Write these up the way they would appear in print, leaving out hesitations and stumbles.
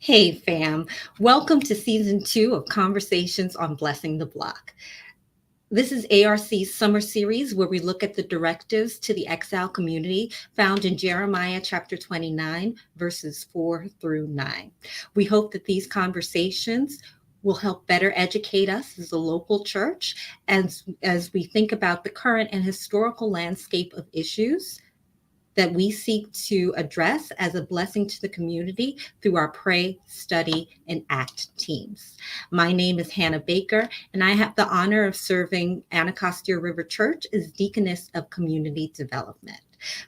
Hey fam, welcome to season 2 of Conversations on Blessing the Block. This is ARC's summer series where we look at the directives to the exile community found in Jeremiah chapter 29, verses 4 through 9. We hope that these conversations will help better educate us as a local church as we think about the current and historical landscape of issues that we seek to address as a blessing to the community through our Pray, Study, and Act teams. My name is Hannah Baker, and I have the honor of serving Anacostia River Church as Deaconess of Community Development.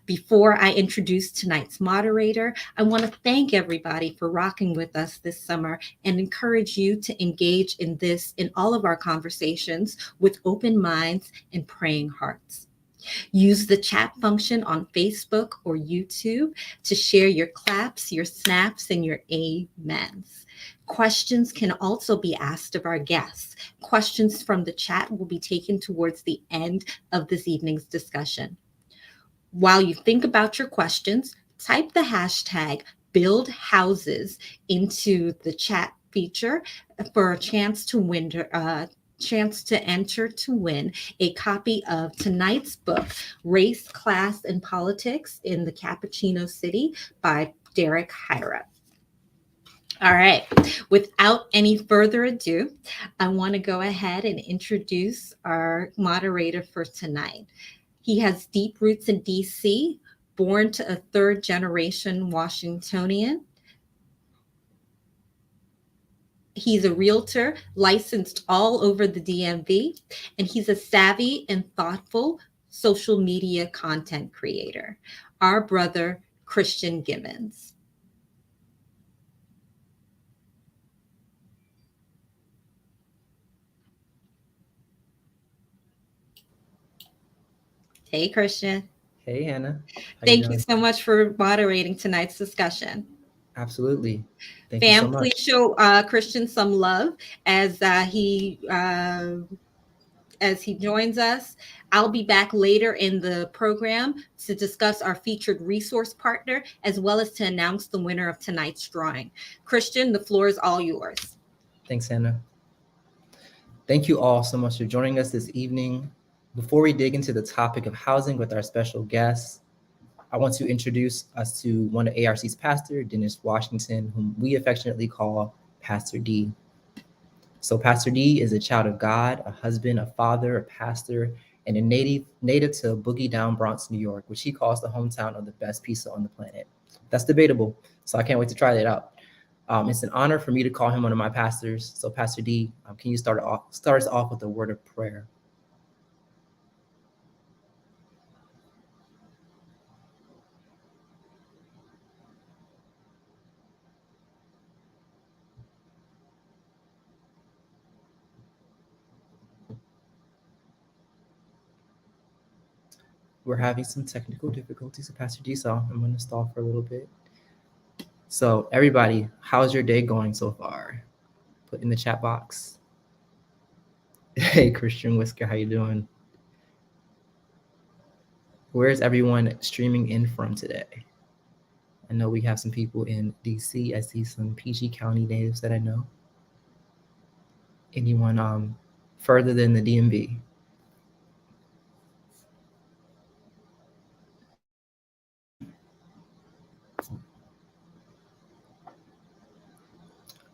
Before I introduce tonight's moderator, I want to thank everybody for rocking with us this summer and encourage you to engage in all of our conversations with open minds and praying hearts. Use the chat function on Facebook or YouTube to share your claps, your snaps, and your amens. Questions can also be asked of our guests. Questions from the chat will be taken towards the end of this evening's discussion. While you think about your questions, type the hashtag #BuildHouses into the chat feature for a chance to enter to win a copy of tonight's book, Race, Class, and Politics in the Cappuccino City by Derek Hyra. All right, without any further ado, I want to go ahead and introduce our moderator for tonight. He has deep roots in DC, born to a third-generation Washingtonian. He's a realtor licensed all over the DMV, and he's a savvy and thoughtful social media content creator. Our brother, Christian Gibbons. Hey, Christian. Hey, Hannah. Thank you so much for moderating tonight's discussion. Absolutely. Thank you so much. Please show Christian some love as he joins us. I'll be back later in the program to discuss our featured resource partner, as well as to announce the winner of tonight's drawing. Christian, the floor is all yours. Thanks, Hannah. Thank you all so much for joining us this evening. Before we dig into the topic of housing with our special guests, I want to introduce us to one of ARC's pastor, Dennis Washington, whom we affectionately call Pastor D. So Pastor D is a child of God, a husband, a father, a pastor, and a native to Boogie Down, Bronx, New York, which he calls the hometown of the best pizza on the planet. That's debatable, so I can't wait to try that out. It's an honor for me to call him one of my pastors. So Pastor D, can you start us off with a word of prayer? We're having some technical difficulties with Pastor D, so I'm going to stall for a little bit. So everybody, how's your day going so far? Put in the chat box. Hey, Christian Whisker, how you doing? Where's everyone streaming in from today? I know we have some people in DC. I see some PG County natives that I know. Anyone further than the DMV?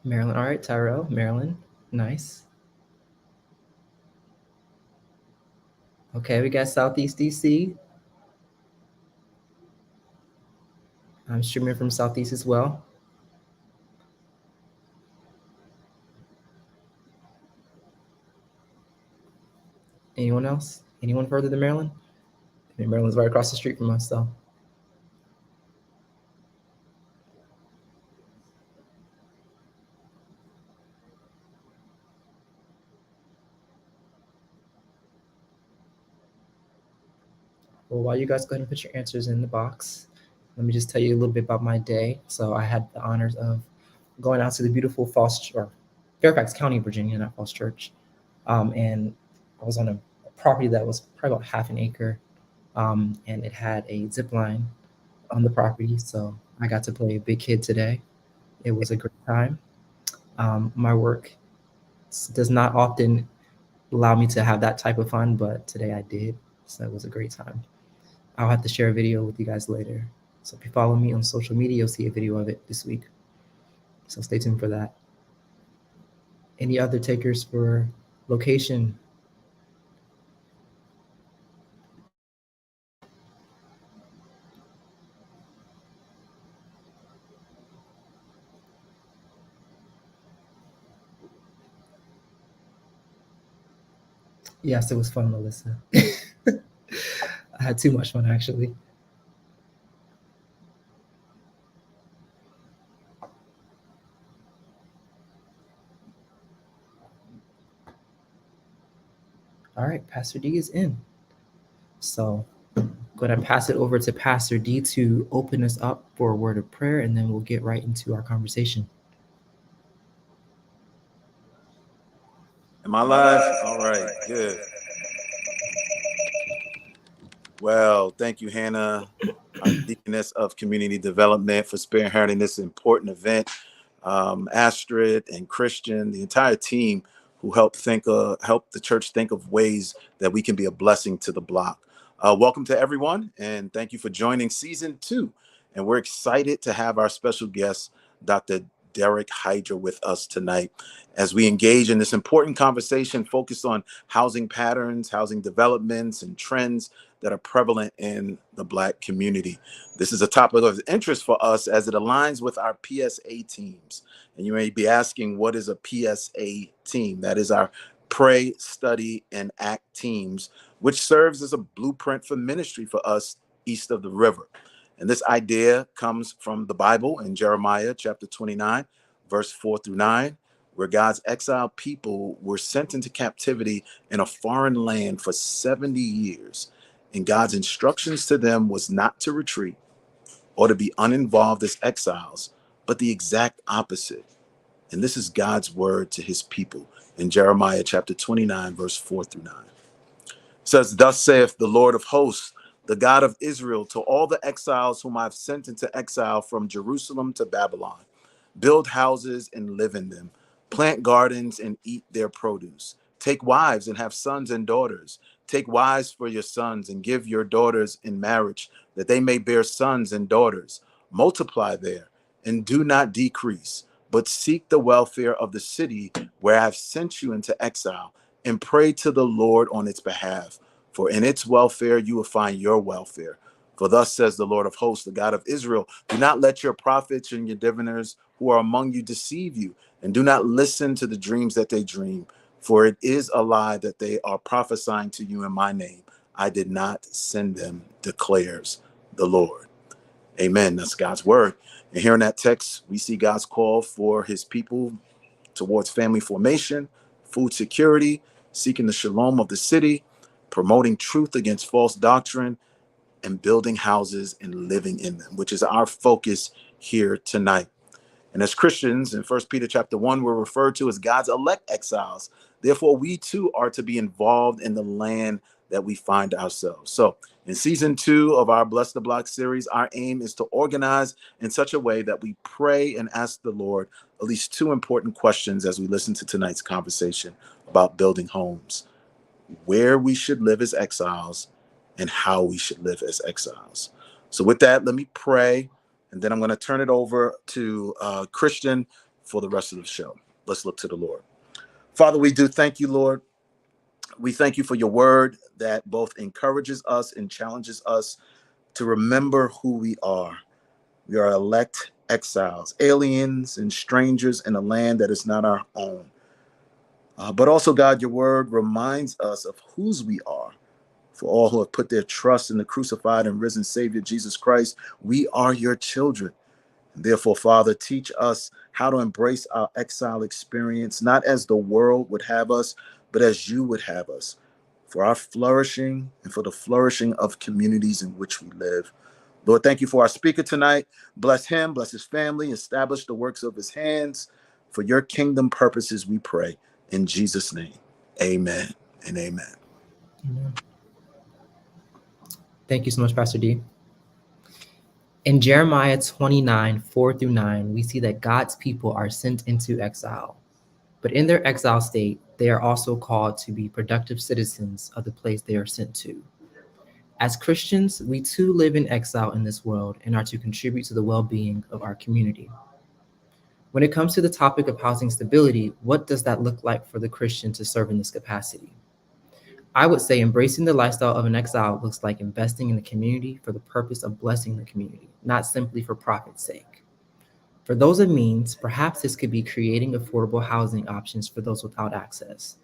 Maryland, all right, Tyrell, Maryland, nice. Okay, we got Southeast DC. I'm streaming from Southeast as well. Anyone else? Anyone further than Maryland? I mean, Maryland's right across the street from us, so. Well, while you guys go ahead and put your answers in the box, let me just tell you a little bit about my day. So I had the honors of going out to the beautiful Fairfax County, Virginia, not Falls Church. And I was on a property that was probably about half an acre. And it had a zip line on the property. So I got to play a big kid today. It was a great time. My work does not often allow me to have that type of fun, but today I did. So it was a great time. I'll have to share a video with you guys later. So if you follow me on social media, you'll see a video of it this week. So stay tuned for that. Any other takers for location? Yes, it was fun, Melissa. I had too much fun, actually. All right, Pastor D is in. So I'm going to pass it over to Pastor D to open us up for a word of prayer, and then we'll get right into our conversation. Am I live? All right, good. Well, thank you, Hannah, our Deaconess of Community Development, for spearheading this important event. Astrid and Christian, the entire team who helped the church think of ways that we can be a blessing to the block. Welcome to everyone, and thank you for joining season 2. And we're excited to have our special guest, Dr. Derek Hyra, with us tonight as we engage in this important conversation focused on housing patterns, housing developments, and trends that are prevalent in the Black community. This is a topic of interest for us as it aligns with our PSA teams. And you may be asking, what is a PSA team? That is our Pray, Study, and Act teams, which serves as a blueprint for ministry for us east of the river. And this idea comes from the Bible in Jeremiah chapter 29, verse 4-9, where God's exiled people were sent into captivity in a foreign land for 70 years. And God's instructions to them was not to retreat or to be uninvolved as exiles, but the exact opposite. And this is God's word to his people in Jeremiah chapter 29, verse 4-9. It says, "Thus saith the Lord of hosts, the God of Israel, to all the exiles whom I've sent into exile from Jerusalem to Babylon. Build houses and live in them. Plant gardens and eat their produce. Take wives and have sons and daughters. Take wives for your sons and give your daughters in marriage, that they may bear sons and daughters. Multiply there and do not decrease, but seek the welfare of the city where I have sent you into exile, and pray to the Lord on its behalf. For in its welfare you will find your welfare. For thus says the Lord of hosts, the God of Israel, do not let your prophets and your diviners who are among you deceive you, and do not listen to the dreams that they dream. For it is a lie that they are prophesying to you in my name. I did not send them, declares the Lord." Amen. That's God's word. And here in that text, we see God's call for his people towards family formation, food security, seeking the shalom of the city, promoting truth against false doctrine, and building houses and living in them, which is our focus here tonight. And as Christians in 1 Peter chapter 1, we're referred to as God's elect exiles. Therefore, we too are to be involved in the land that we find ourselves. So in season 2 of our Bless the Block series, our aim is to organize in such a way that we pray and ask the Lord at least 2 important questions as we listen to tonight's conversation about building homes: where we should live as exiles and how we should live as exiles. So with that, let me pray, and then I'm going to turn it over to Christian for the rest of the show. Let's look to the Lord. Father, we do thank you, Lord. We thank you for your word that both encourages us and challenges us to remember who we are. We are elect exiles, aliens and strangers in a land that is not our own. But also, God, your word reminds us of whose we are. For all who have put their trust in the crucified and risen Savior, Jesus Christ, we are your children. And therefore, Father, teach us how to embrace our exile experience, not as the world would have us, but as you would have us. for our flourishing, and for the flourishing of communities in which we live. Lord, thank you for our speaker tonight. Bless him, bless his family, establish the works of his hands. For your kingdom purposes, we pray. In Jesus' name, amen and amen. Amen. Thank you so much, Pastor D. In Jeremiah 29, 4-9, we see that God's people are sent into exile. But in their exile state, they are also called to be productive citizens of the place they are sent to. As Christians, we too live in exile in this world and are to contribute to the well-being of our community. When it comes to the topic of housing stability, what does that look like for the Christian to serve in this capacity? I would say embracing the lifestyle of an exile looks like investing in the community for the purpose of blessing the community, not simply for profit's sake. For those of means, perhaps this could be creating affordable housing options for those without access.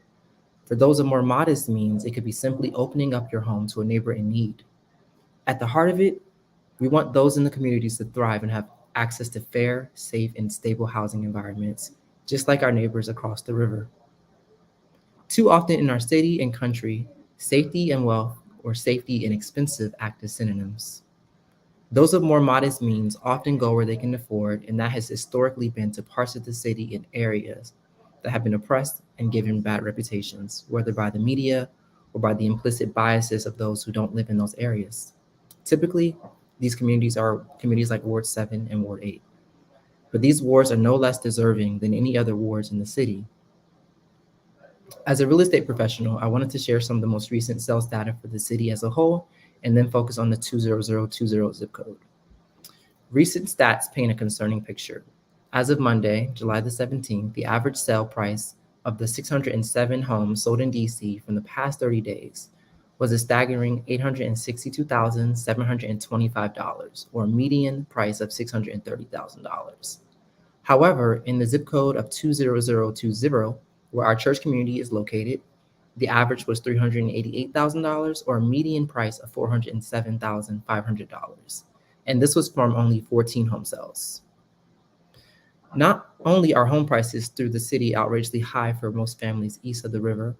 For those of more modest means, it could be simply opening up your home to a neighbor in need. At the heart of it, we want those in the communities to thrive and have access to fair, safe, and stable housing environments, just like our neighbors across the river. Too often in our city and country, safety and wealth, or safety and expensive, act as synonyms. Those of more modest means often go where they can afford, and that has historically been to parts of the city and areas that have been oppressed and given bad reputations, whether by the media or by the implicit biases of those who don't live in those areas. Typically, these communities are communities like Ward 7 and Ward 8. But these wards are no less deserving than any other wards in the city. As a real estate professional, I wanted to share some of the most recent sales data for the city as a whole, and then focus on the 20020 zip code. Recent stats paint a concerning picture. As of Monday, July the 17th, the average sale price of the 607 homes sold in DC from the past 30 days was a staggering $862,725, or a median price of $630,000. However, in the zip code of 20020, where our church community is located, the average was $388,000, or a median price of $407,500. And this was from only 14 home sales. Not only are home prices through the city outrageously high for most families east of the river,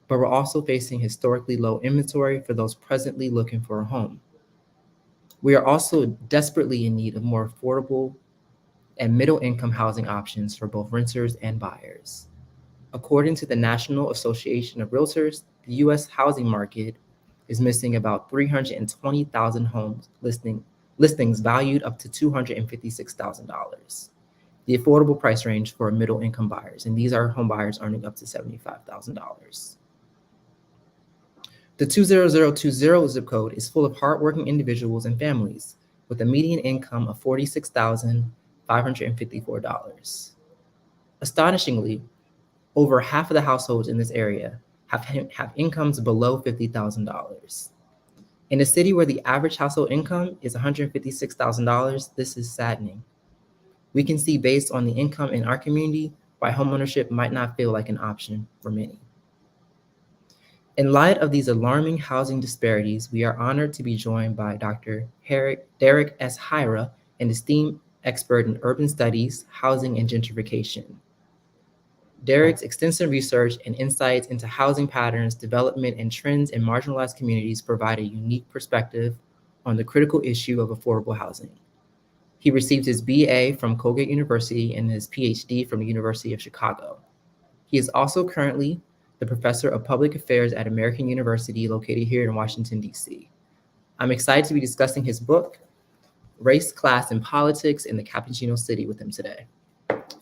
but we're also facing historically low inventory for those presently looking for a home. We are also desperately in need of more affordable and middle-income housing options for both renters and buyers. According to the National Association of Realtors, the U.S. housing market is missing about 320,000 homes listings valued up to $256,000. The affordable price range for middle-income buyers, and these are home buyers earning up to $75,000. The 20020 zip code is full of hardworking individuals and families with a median income of $46,554. Astonishingly, over half of the households in this area have incomes below $50,000. In a city where the average household income is $156,000, this is saddening. We can see, based on the income in our community, why homeownership might not feel like an option for many. In light of these alarming housing disparities, we are honored to be joined by Dr. Derek S. Hyra, an esteemed expert in urban studies, housing, and gentrification. Derek's extensive research and insights into housing patterns, development, and trends in marginalized communities provide a unique perspective on the critical issue of affordable housing. He received his BA from Colgate University and his PhD from the University of Chicago. He is also currently the professor of public affairs at American University, located here in Washington, D.C. I'm excited to be discussing his book, Race, Class, and Politics in the Cappuccino City, with him today.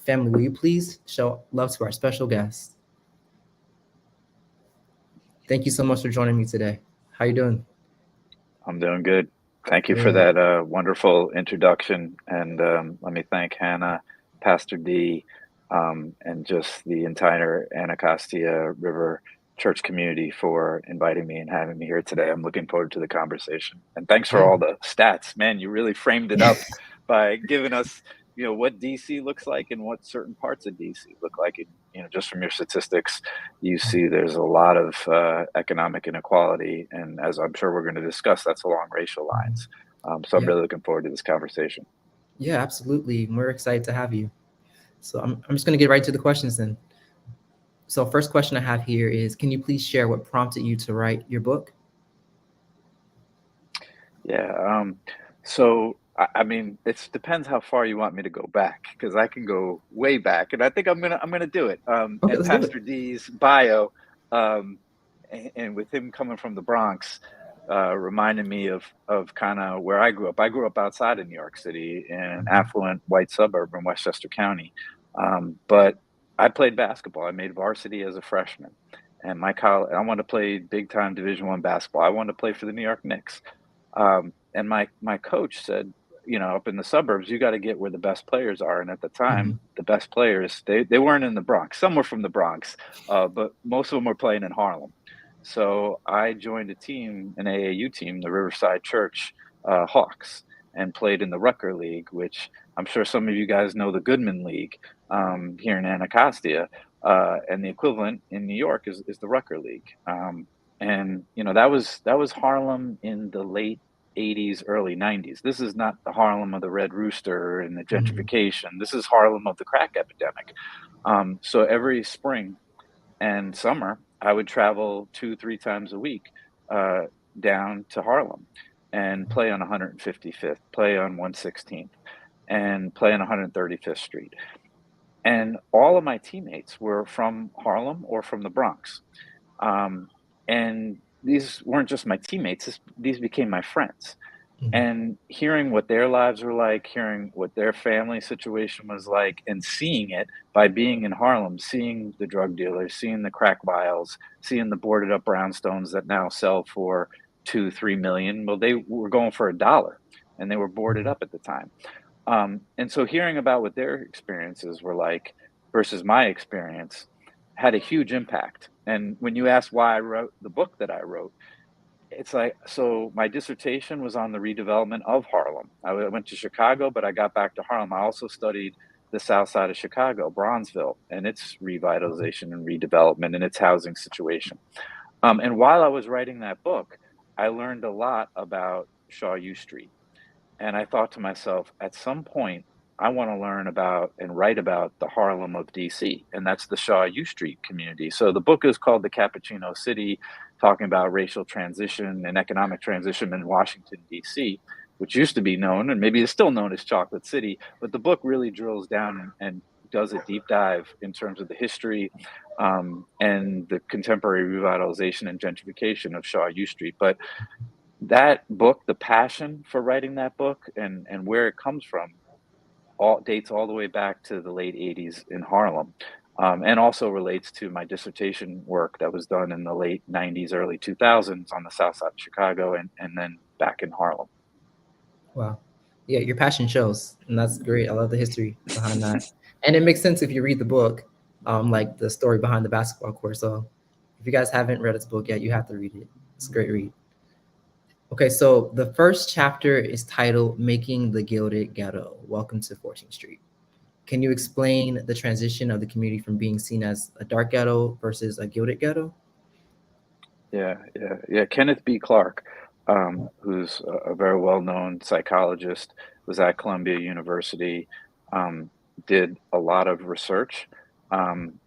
Family, will you please show love to our special guest? Thank you so much for joining me today. How you doing? I'm doing good. Thank you for that wonderful introduction. And let me thank Hannah, Pastor D, and just the entire Anacostia River Church community for inviting me and having me here today. I'm looking forward to the conversation. And thanks for all the stats. Man, you really framed it up by giving us, what DC looks like and what certain parts of DC look like. And, just from your statistics, you see there's a lot of economic inequality. And as I'm sure we're going to discuss, that's along racial lines. So I'm really looking forward to this conversation. Yeah, absolutely. We're excited to have you. So I'm just going to get right to the questions then. So first question I have here is, can you please share what prompted you to write your book? Yeah. So I mean, it depends how far you want me to go back, because I can go way back, and I think I'm gonna do it. Okay, And let's do it. Pastor D's bio, um, and with him coming from the Bronx, reminded me of kind of where I grew up. I grew up outside of New York City in an Mhm. affluent white suburb in Westchester County, but I played basketball. I made varsity as a freshman, and my college. I wanted to play big time Division I basketball. I wanted to play for the New York Knicks. And my coach said, up in the suburbs, you got to get where the best players are. And at the Mhm. time, the best players, they weren't in the Bronx. Some were from the Bronx, but most of them were playing in Harlem. So I joined a team, an AAU team, the Riverside Church Hawks, and played in the Rucker League, which I'm sure some of you guys know, the Goodman League here in Anacostia, and the equivalent in New York is the Rucker League. And that was Harlem in the late 80s, early 90s. This is not the Harlem of the Red Rooster and the Mhm. gentrification. This is Harlem of the crack epidemic. So every spring and summer, I would travel 2, 3 times a week uh, down to Harlem and play on 155th, play on 116th, and play on 135th Street. And all of my teammates were from Harlem or from the Bronx. Um, and these weren't just my teammates, these became my friends. Mhm. And hearing what their lives were like, hearing what their family situation was like, and seeing it by being in Harlem, seeing the drug dealers, seeing the crack vials, seeing the boarded up brownstones that now sell for 2, 3 million. Well, they were going for $1, and they were boarded Mhm. up at the time. And so hearing about what their experiences were like versus my experience had a huge impact. And when you ask why I wrote the book that I wrote, it's like, so my dissertation was on the redevelopment of Harlem. Went to Chicago, but I got back to Harlem. I also studied the south side of Chicago, Bronzeville, and its revitalization and redevelopment and its housing situation. And while I was writing that book, I learned a lot about Shaw U Street. And I thought to myself, at some point, I want to learn about and write about the Harlem of DC, and that's the Shaw U Street community. So the book is called The Cappuccino City, talking about racial transition and economic transition in Washington, DC, which used to be known, and maybe is still known as Chocolate City. But the book really drills down and does a deep dive in terms of the history and the contemporary revitalization and gentrification of Shaw U Street. But that book, the passion for writing that book and where it comes from, all dates all the way back to the late 80s in Harlem. And also relates to my dissertation work that was done in the late 90s, early 2000s on the south side of Chicago and then back in Harlem. Wow. Yeah, your passion shows, and that's great. I love the history behind that. And it makes sense if you read the book, like the story behind the basketball court. So if you guys haven't read this book yet, you have to read it. It's a great read. Okay, so the first chapter is titled Making the Gilded Ghetto. Welcome to 14th Street. Can you explain the transition of the community from being seen as a dark ghetto versus a gilded ghetto? Yeah. Kenneth B. Clark, who's a very well-known psychologist, was at Columbia University, did a lot of research um,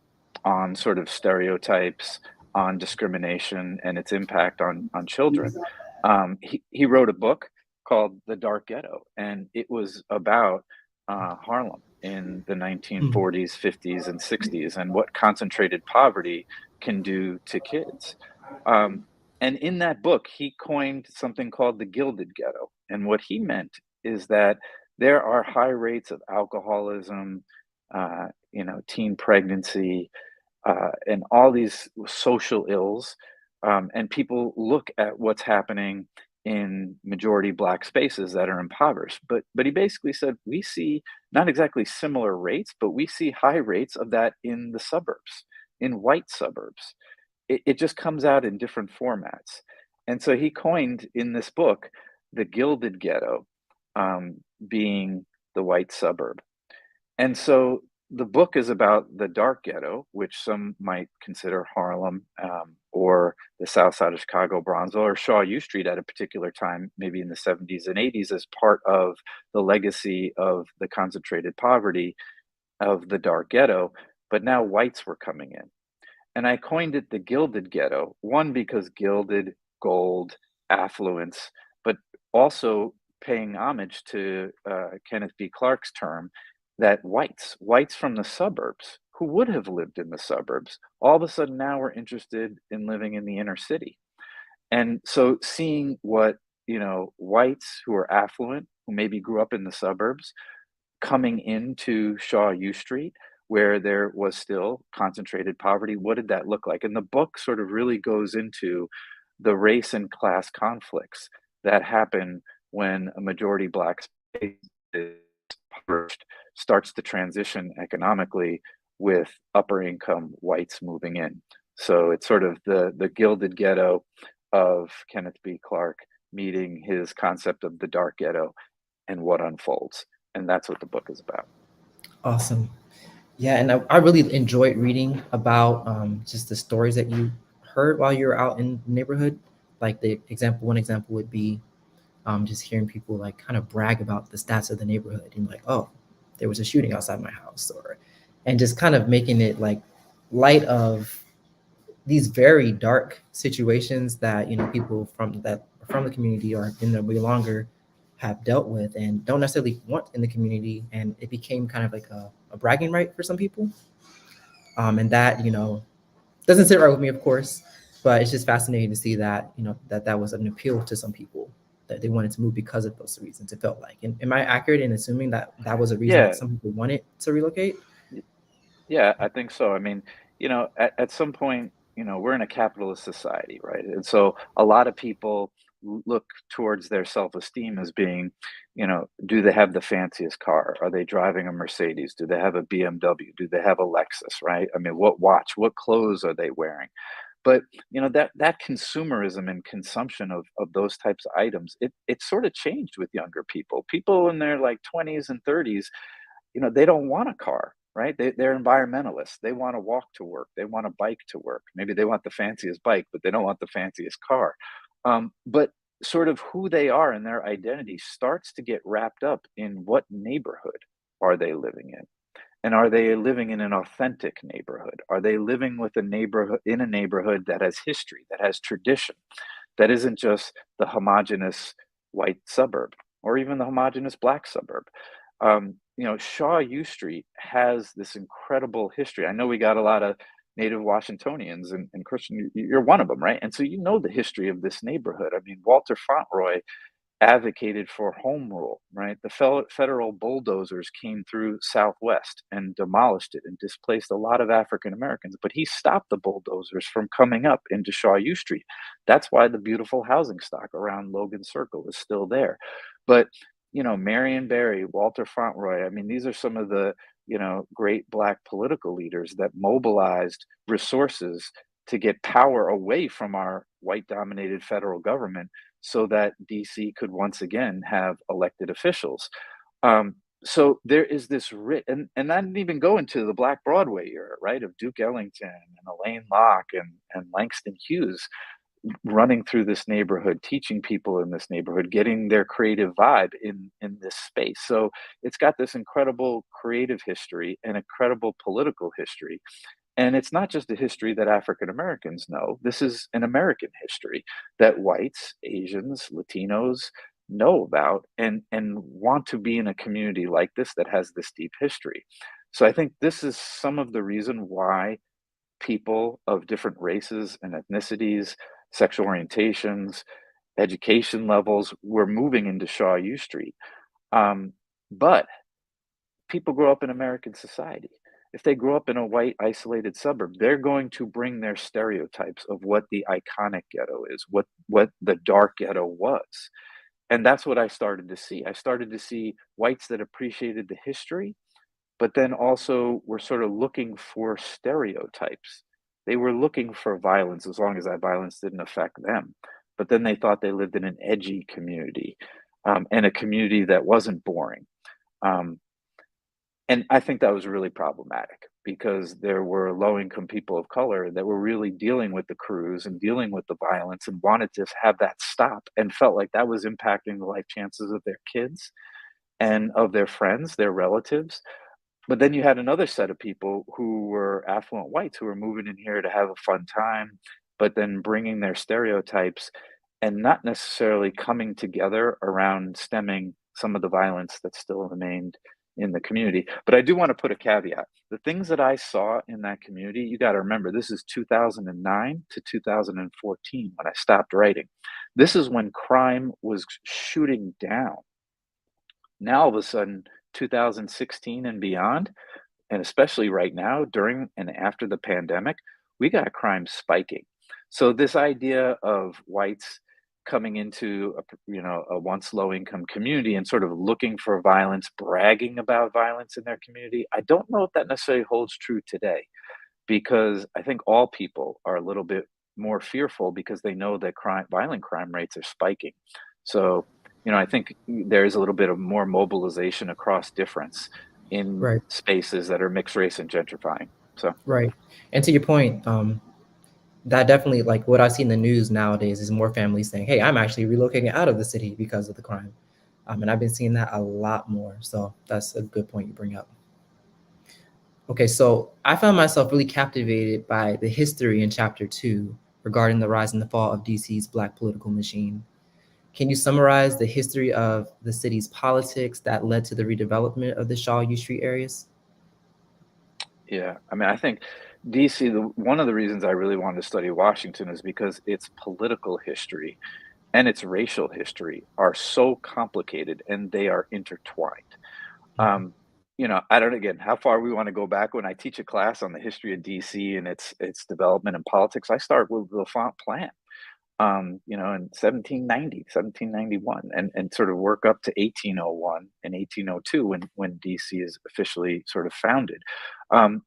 on sort of stereotypes, on discrimination, and its impact on children. He wrote a book called The Dark Ghetto, and it was about Harlem in the Mm. 1940s, 50s, and 60s, and what concentrated poverty can do to kids. Um, and in that book, he coined something called the Gilded Ghetto. And what he meant is that there are high rates of alcoholism, teen pregnancy, and all these social ills. And people look at what's happening in majority black spaces that are impoverished. But he basically said we see not exactly similar rates, but we see high rates of that in the suburbs, in white suburbs. It just comes out in different formats. And so he coined in this book the Gilded Ghetto, being the white suburb. And so the book is about the dark ghetto, which some might consider Harlem, or the south side of Chicago, Bronzeville, or Shaw U Street at a particular time, maybe in the 70s and 80s, as part of the legacy of the concentrated poverty of the dark ghetto. But now whites were coming in. And I coined it the Gilded Ghetto, one, because gilded, gold, affluence, but also paying homage to Kenneth B. Clark's term that whites from the suburbs who would have lived in the suburbs, all of a sudden now are interested in living in the inner city. And so seeing what, whites who are affluent, who maybe grew up in the suburbs, coming into Shaw U Street, where there was still concentrated poverty, what did that look like? And the book sort of really goes into the race and class conflicts that happen when a majority Black space is impoverished, starts to transition economically with upper income whites moving in. So it's sort of the gilded ghetto of Kenneth B. Clark meeting his concept of the dark ghetto and what unfolds. And that's what the book is about. Awesome. Yeah, and I really enjoyed reading about just the stories that you heard while you were out in the neighborhood. Like one example would be just hearing people like kind of brag about the stats of the neighborhood and like, oh, there was a shooting outside my house, and just kind of making it like light of these very dark situations that people from the community or in the way longer have dealt with and don't necessarily want in the community, and it became kind of like a bragging right for some people, and that doesn't sit right with me, of course, but it's just fascinating to see that that was an appeal to some people, that they wanted to move because of those reasons. It felt like, and am I accurate in assuming that that was a reason that Yeah, some people wanted to relocate? yeah, I think so. I mean, at some point, we're in a capitalist society, right? And so a lot of people look towards their self-esteem as being, do they have the fanciest car? Are they driving a Mercedes? Do they have a BMW? Do they have a Lexus, right? I mean, what watch, what clothes are they wearing? But that consumerism and consumption of those types of items, it sort of changed with younger people. People in their like 20s and 30s, they don't want a car, right? They're environmentalists. They want to walk to work. They want to bike to work. Maybe they want the fanciest bike, but they don't want the fanciest car. But sort of who they are and their identity starts to get wrapped up in what neighborhood are they living in? And are they living in an authentic neighborhood? Are they living with a neighborhood that has history, that has tradition, that isn't just the homogenous white suburb or even the homogenous Black suburb? Shaw U Street has this incredible history. I know we got a lot of native Washingtonians, and Christian, you're one of them, right? And so you know the history of this neighborhood. I mean, Walter Fauntleroy advocated for home rule, right? The federal bulldozers came through Southwest and demolished it and displaced a lot of African Americans, but he stopped the bulldozers from coming up into Shaw U Street. That's why the beautiful housing stock around Logan Circle is still there. But, Marion Barry, Walter Fauntleroy, I mean, these are some of the, great Black political leaders that mobilized resources to get power away from our white dominated federal government so that DC could once again have elected officials. So there is this and I didn't even go into the Black Broadway era, right, of Duke Ellington and Elaine Locke and Langston Hughes running through this neighborhood, teaching people in this neighborhood, getting their creative vibe in this space. So it's got this incredible creative history and incredible political history. And it's not just a history that African Americans know. This is an American history that whites, Asians, Latinos know about and want to be in a community like this that has this deep history. So I think this is some of the reason why people of different races and ethnicities, sexual orientations, education levels were moving into Shaw U Street. But people grow up in American society. If they grow up in a white isolated suburb, they're going to bring their stereotypes of what the iconic ghetto is, what the dark ghetto was. And that's what I started to see. I started to see whites that appreciated the history, but then also were sort of looking for stereotypes. They were looking for violence as long as that violence didn't affect them. But then they thought they lived in an edgy community, and a community that wasn't boring. Um, and I think that was really problematic because there were low income people of color that were really dealing with the crews and dealing with the violence and wanted to have that stop and felt like that was impacting the life chances of their kids and of their friends, their relatives. But then you had another set of people who were affluent whites who were moving in here to have a fun time, but then bringing their stereotypes and not necessarily coming together around stemming some of the violence that still remained in the community. But I do want to put a caveat. The things that I saw in that community, you got to remember, this is 2009 to 2014 when I stopped writing. This is when crime was shooting down. Now, all of a sudden, 2016 and beyond, and especially right now, during and after the pandemic, we got crime spiking. So this idea of whites coming into a once low income community and sort of looking for violence, bragging about violence in their community, I don't know if that necessarily holds true today, because I think all people are a little bit more fearful because they know that violent crime rates are spiking. So, I think there is a little bit of more mobilization across difference in Right. spaces that are mixed race and gentrifying. So, Right. And to your point, that definitely, like what I see in the news nowadays is more families saying, hey, I'm actually relocating out of the city because of the crime. And I've been seeing that a lot more. So that's a good point you bring up. Okay, so I found myself really captivated by the history in chapter 2 regarding the rise and the fall of DC's Black political machine. Can you summarize the history of the city's politics that led to the redevelopment of the Shaw U Street areas? yeah, I mean, I think DC, one of the reasons I really wanted to study Washington is because its political history and its racial history are so complicated and they are intertwined. Mhm. Um, I don't again how far we want to go back. When I teach a class on the history of DC and its development and politics, I start with the Font Plan, in 1790, 1791, and sort of work up to 1801 and 1802 when DC is officially sort of founded.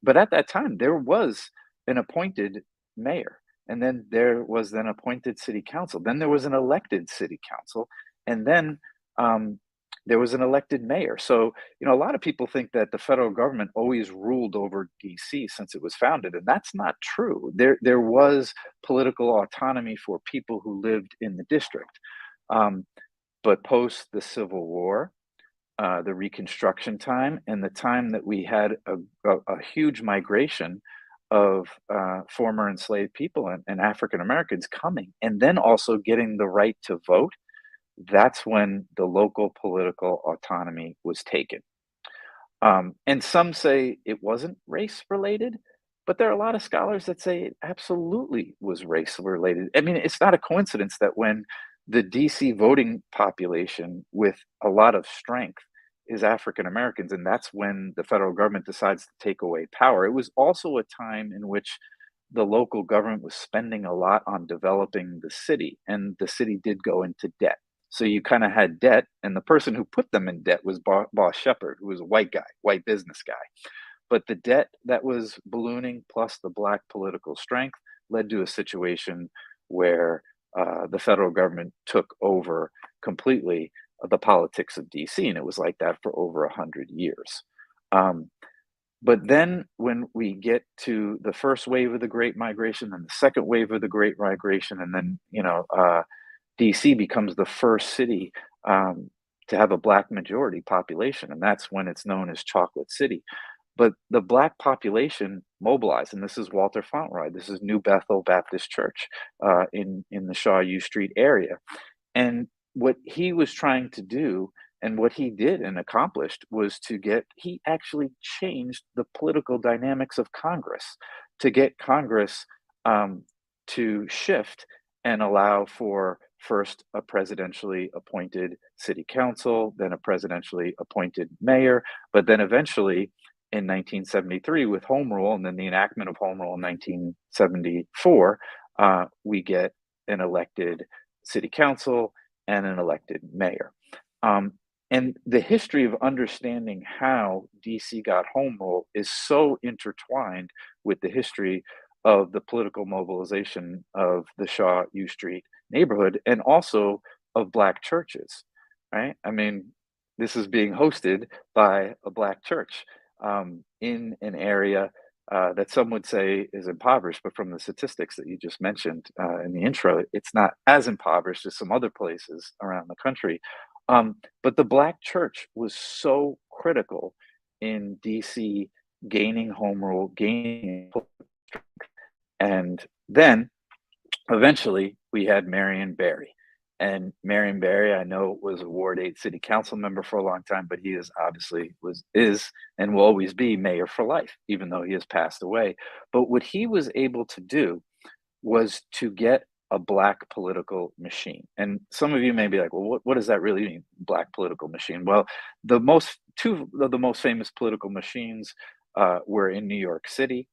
But at that time, there was an appointed mayor, and then there was then appointed city council. Then there was an elected city council, and then um, there was an elected mayor. So, a lot of people think that the federal government always ruled over DC since it was founded, and that's not true. There was political autonomy for people who lived in the district. Um, but post the Civil War, the Reconstruction time, and the time that we had a huge migration of former enslaved people and African Americans coming, and then also getting the right to vote, that's when the local political autonomy was taken. And some say it wasn't race related, but there are a lot of scholars that say it absolutely was race related. I mean, it's not a coincidence that when the DC voting population with a lot of strength is African Americans, and that's when the federal government decides to take away power. It was also a time in which the local government was spending a lot on developing the city, and the city did go into debt. So you kind of had debt, and the person who put them in debt was Boss Shepherd, who was a white guy, white business guy. But the debt that was ballooning, plus the Black political strength, led to a situation where the federal government took over completely the politics of DC, and it was like that for over 100 years. Um, but then when we get to the first wave of the Great Migration and the second wave of the Great Migration, and then, DC becomes the first city to have a Black majority population, and that's when it's known as Chocolate City. But the Black population mobilized, and this is Walter Fauntleroy. This is New Bethel Baptist Church in the Shaw U Street area. And what he was trying to do, and what he did and accomplished, was he actually changed the political dynamics of Congress to get Congress to shift and allow for first a presidentially appointed city council, then a presidentially appointed mayor, but then eventually in 1973 with Home Rule and then the enactment of Home Rule in 1974, we get an elected city council and an elected mayor. And the history of understanding how DC got Home Rule is so intertwined with the history of the political mobilization of the Shaw U Street neighborhood and also of Black churches, right? I mean, this is being hosted by a Black church in an area that some would say is impoverished, but from the statistics that you just mentioned in the intro, it's not as impoverished as some other places around the country. But the Black church was so critical in DC gaining home rule, and then eventually we had Marion Barry. And Marion Barry, I know, was a Ward 8 city council member for a long time, but he is obviously is and will always be mayor for life, even though he has passed away. But what he was able to do was to get a Black political machine. And some of you may be like, well, what does that really mean, Black political machine? Well, two of the most famous political machines were in New York City.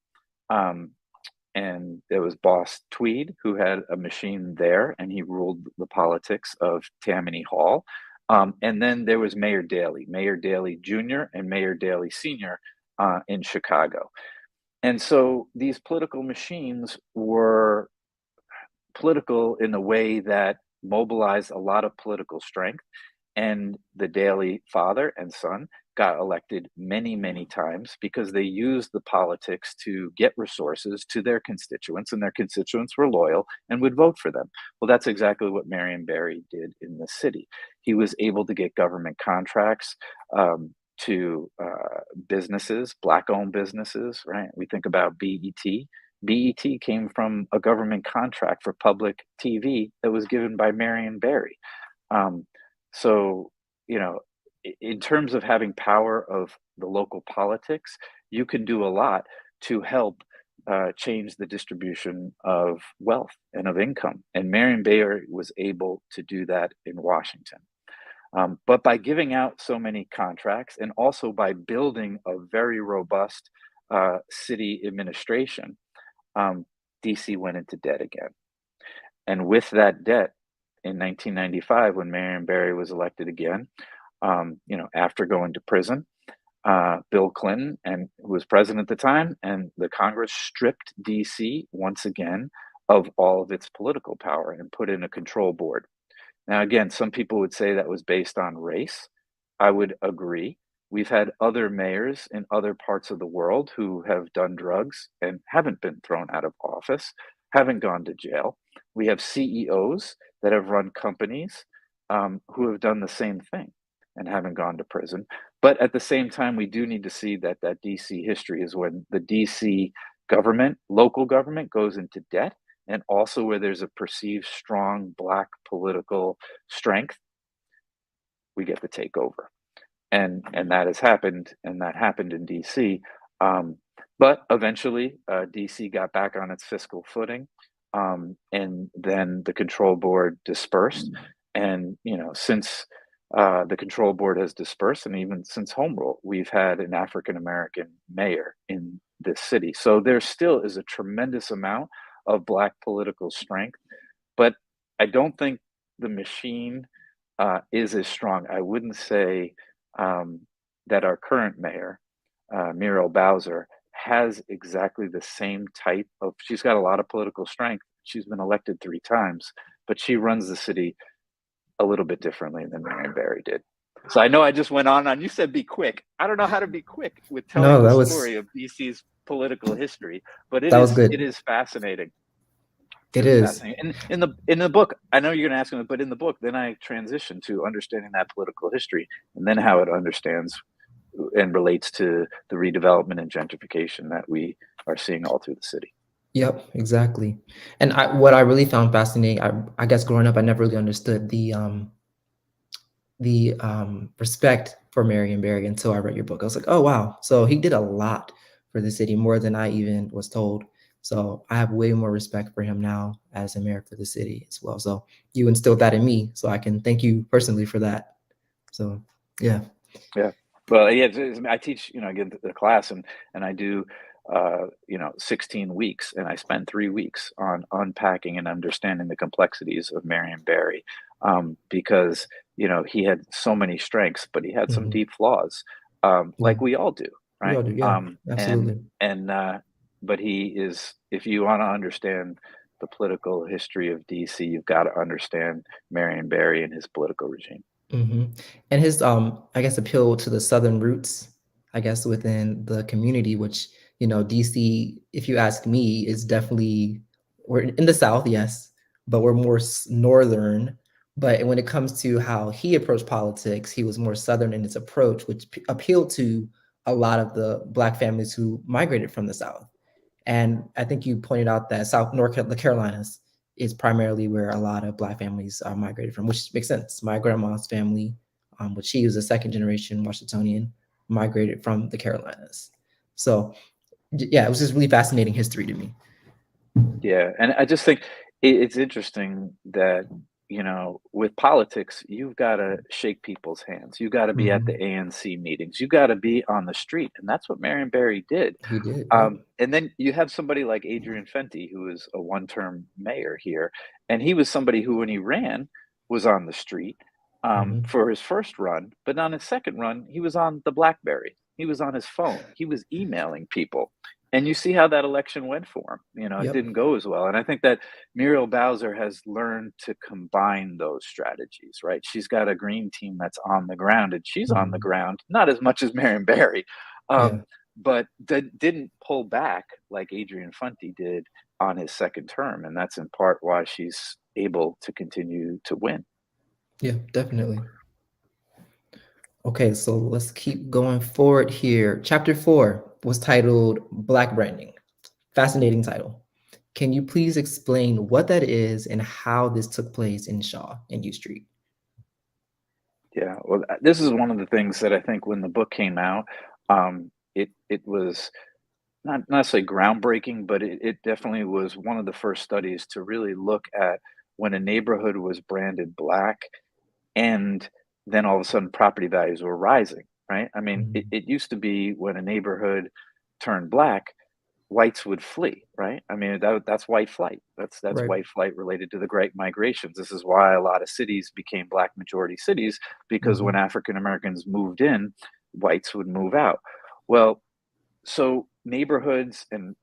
And there was Boss Tweed, who had a machine there, and he ruled the politics of Tammany Hall. And then there was Mayor Daley Jr. and Mayor Daley Sr. In Chicago. And so these political machines were political in a way that mobilized a lot of political strength. And the Daley father and son got elected many, many times because they used the politics to get resources to their constituents, and their constituents were loyal and would vote for them. Well, that's exactly what Marion Barry did in the city. He was able to get government contracts to businesses, Black-owned businesses, right? We think about BET. BET came from a government contract for public TV that was given by Marion Barry. So, in terms of having power of the local politics, you can do a lot to help change the distribution of wealth and of income. And Marion Barry was able to do that in Washington. But by giving out so many contracts, and also by building a very robust city administration, DC went into debt again. And with that debt, in 1995, when Marion Barry was elected again, after going to prison, Bill Clinton who was president at the time, and the Congress stripped DC once again of all of its political power and put in a control board. Now, again, some people would say that was based on race. I would agree. We've had other mayors in other parts of the world who have done drugs and haven't been thrown out of office, haven't gone to jail. We have CEOs that have run companies who have done the same thing and haven't gone to prison. But at the same time, we do need to see that DC history is when the DC government, local government, goes into debt, and also where there's a perceived strong Black political strength, we get to take over. And that has happened, and that happened in DC. But eventually, DC got back on its fiscal footing, and then the control board dispersed. And since the control board has dispersed, and even since home rule, we've had an African-American mayor in this city. So there still is a tremendous amount of Black political strength, but I don't think the machine is as strong. I wouldn't say that our current mayor, Muriel Bowser, has exactly the same type of, she's got a lot of political strength. She's been elected 3 times, but she runs the city a little bit differently than Marion Barry did. So I know I just went on. You said be quick. I don't know how to be quick with telling the story of DC's political history, but it is fascinating. It is. And in the book, I know you're going to ask me, but in the book, then I transition to understanding that political history, and then how it understands and relates to the redevelopment and gentrification that we are seeing all through the city. Yep, exactly. And what I really found fascinating, I guess growing up, I never really understood the respect for Marion Barry until I read your book. I was like, oh, wow. So he did a lot for the city, more than I even was told. So I have way more respect for him now as a mayor for the city as well. So you instilled that in me, so I can thank you personally for that. So, yeah. Yeah. Well, yeah, I teach, I get the class and I do, 16 weeks, and I spend 3 weeks on unpacking and understanding the complexities of Marion Barry, because, he had so many strengths, but he had some deep flaws, like we all do, right? We all do, yeah, absolutely. But he is, if you want to understand the political history of DC, you've got to understand Marion Barry and his political regime. And his, I guess, appeal to the Southern roots, I guess, within the community, which, DC, if you ask me, is definitely, we're in the South, yes, but we're more Northern. But when it comes to how he approached politics, he was more Southern in his approach, which appealed to a lot of the Black families who migrated from the South. And I think you pointed out that the Carolinas is primarily where a lot of Black families are migrated from, which makes sense. My grandma's family, which she was a second generation Washingtonian, migrated from the Carolinas. So yeah, it was just really fascinating history to me. Yeah, and I just think it's interesting that, with politics, you've gotta shake people's hands. You gotta be at Mhm. the ANC meetings. You gotta be on the street, and that's what Marion Barry did. He did, yep. And then you have somebody like Adrian Fenty, who is a one-term mayor here, and he was somebody who, when he ran, was on the street, Mhm. for his first run, but on his second run, he was on the BlackBerry. He was on his phone. He was emailing people. And you see how that election went for him. It Yep. didn't go as well. And I think that Muriel Bowser has learned to combine those strategies, right? She's got a green team that's on the ground, and she's on the Mhm. ground, not as much as Marion Barry, Yeah. but that didn't pull back like Adrian Funty did on his second term. And that's in part why she's able to continue to win. Yeah, definitely. Okay, so let's keep going forward here. Chapter 4 was titled Black Branding. Fascinating title. Can you please explain what that is and how this took place in Shaw and U Street? Yeah, well, this is one of the things that I think when the book came out, it was not necessarily groundbreaking, but it definitely was one of the first studies to really look at when a neighborhood was branded black, and then all of a sudden property values were rising, right? I mean, it, Mhm. it used to be when a neighborhood turned black, whites would flee, right? I mean, that's white flight. That's Right. white flight related to the Great Migrations. This is why a lot of cities became black majority cities, because when Mhm. African Americans moved in, whites would move out. Well, so neighborhoods, and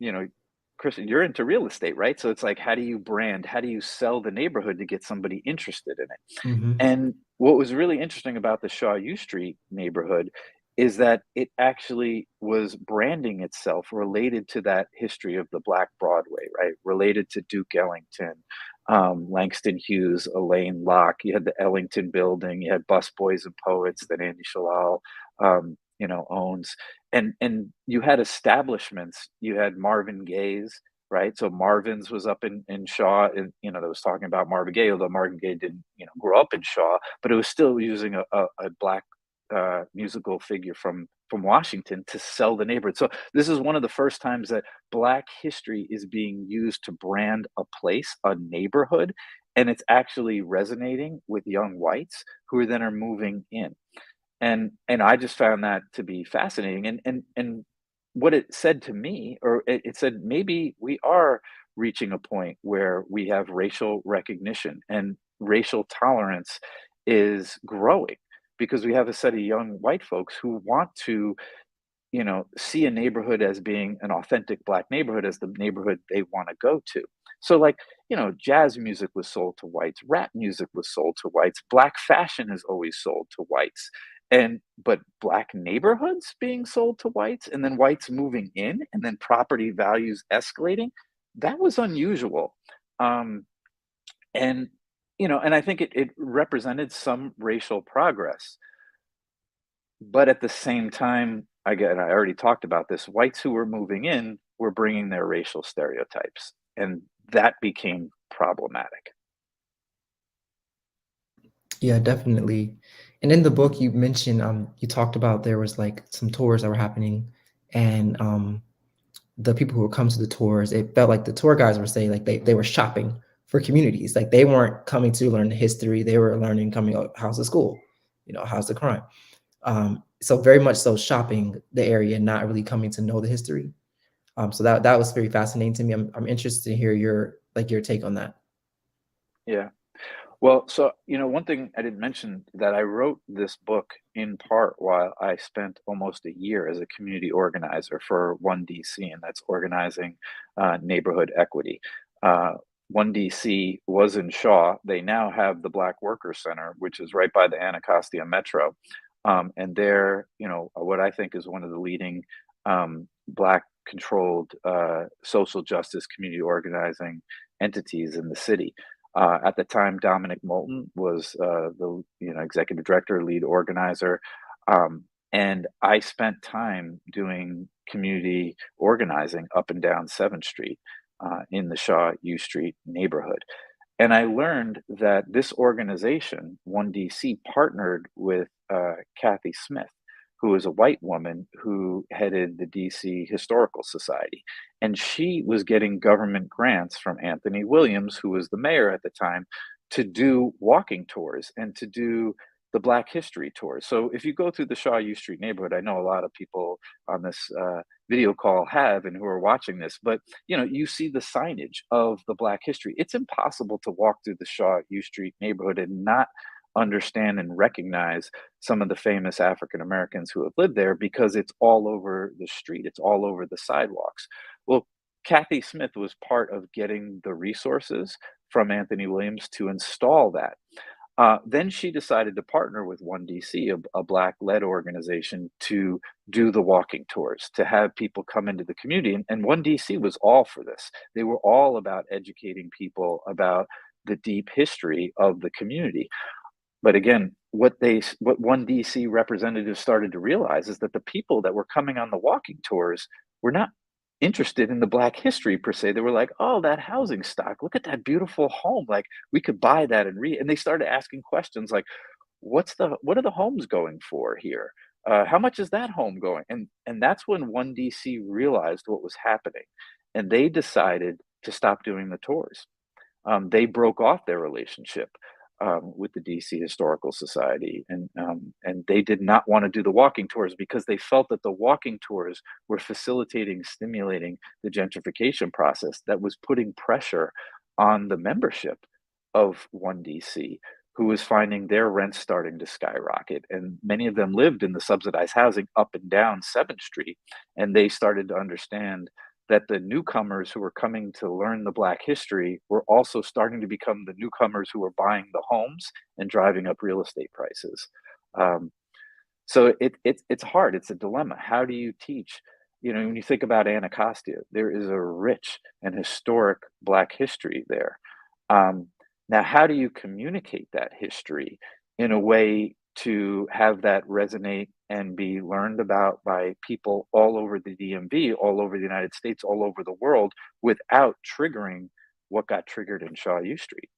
Christian, you're into real estate, right? So it's like, how do you brand? How do you sell the neighborhood to get somebody interested in it? Mhm. And what was really interesting about the Shaw U Street neighborhood is that it actually was branding itself related to that history of the Black Broadway, right? Related to Duke Ellington, Langston Hughes, Elaine Locke. You had the Ellington Building. You had Busboys and Poets that Andy Shalal, owns, and you had establishments. You had Marvin Gaye's, right? So Marvin's was up in Shaw, and that was talking about Marvin Gaye, although Marvin Gaye didn't grow up in Shaw, but it was still using a black musical figure from Washington to sell the neighborhood. So this is one of the first times that black history is being used to brand a place, a neighborhood, and it's actually resonating with young whites who then are moving in. And I just found that to be fascinating. And what it said to me, or it said maybe we are reaching a point where we have racial recognition and racial tolerance is growing, because we have a set of young white folks who want to see a neighborhood as being an authentic black neighborhood as the neighborhood they want to go to. So, like, jazz music was sold to whites, rap music was sold to whites, black fashion is always sold to whites. But black neighborhoods being sold to whites, and then whites moving in, and then property values escalating, that was unusual. Um, and I think it represented some racial progress. But at the same time, again, I already talked about this, whites who were moving in were bringing their racial stereotypes, and that became problematic. Yeah, definitely. And in the book you mentioned, you talked about there was like some tours that were happening, and the people who were coming to the tours, it felt like the tour guides were saying like they were shopping for communities. Like they weren't coming to learn the history, they were learning coming out, how's the school, how's the crime. So very much so shopping the area, not really coming to know the history. So that was very fascinating to me. I'm interested to hear your take on that. Yeah. Well, so, one thing I didn't mention, that I wrote this book in part while I spent almost a year as a community organizer for 1DC, and that's organizing neighborhood equity. Uh, 1DC was in Shaw. They now have the Black Workers Center, which is right by the Anacostia Metro. And they're, what I think is one of the leading Black controlled social justice community organizing entities in the city. At the time, Dominic Moulton was the executive director, lead organizer. And I spent time doing community organizing up and down 7th Street in the Shaw U Street neighborhood. And I learned that this organization, 1DC, partnered with Kathy Smith, who is a white woman who headed the DC Historical Society. And she was getting government grants from Anthony Williams, who was the mayor at the time, to do walking tours and to do the Black History tours. So if you go through the Shaw U Street neighborhood, I know a lot of people on this video call have and who are watching this, but you see the signage of the Black history. It's impossible to walk through the Shaw U Street neighborhood and not understand and recognize some of the famous African Americans who have lived there because it's all over the street, it's all over the sidewalks. Well, Kathy Smith was part of getting the resources from Anthony Williams to install that. Then she decided to partner with 1DC, a Black-led organization, to do the walking tours, to have people come into the community. And 1DC was all for this. They were all about educating people about the deep history of the community. But again, what 1DC representatives started to realize is that the people that were coming on the walking tours were not interested in the Black history per se. They were like, "Oh, that housing stock, look at that beautiful home. Like, we could buy that and read." And they started asking questions like, what are the homes going for here? How much is that home going? And that's when 1DC realized what was happening, and they decided to stop doing the tours. They broke off their relationship with the DC Historical Society, and they did not want to do the walking tours because they felt that the walking tours were facilitating, stimulating the gentrification process that was putting pressure on the membership of 1DC, who was finding their rents starting to skyrocket. And many of them lived in the subsidized housing up and down 7th Street, and they started to understand that the newcomers who were coming to learn the Black history were also starting to become the newcomers who were buying the homes and driving up real estate prices. Um, so it's hard. It's a dilemma. How do you teach? When you think about Anacostia, there is a rich and historic Black history there. Um, Now, how do you communicate that history in a way to have that resonate and be learned about by people all over the DMV, all over the United States, all over the world, without triggering what got triggered in Shaw U Street?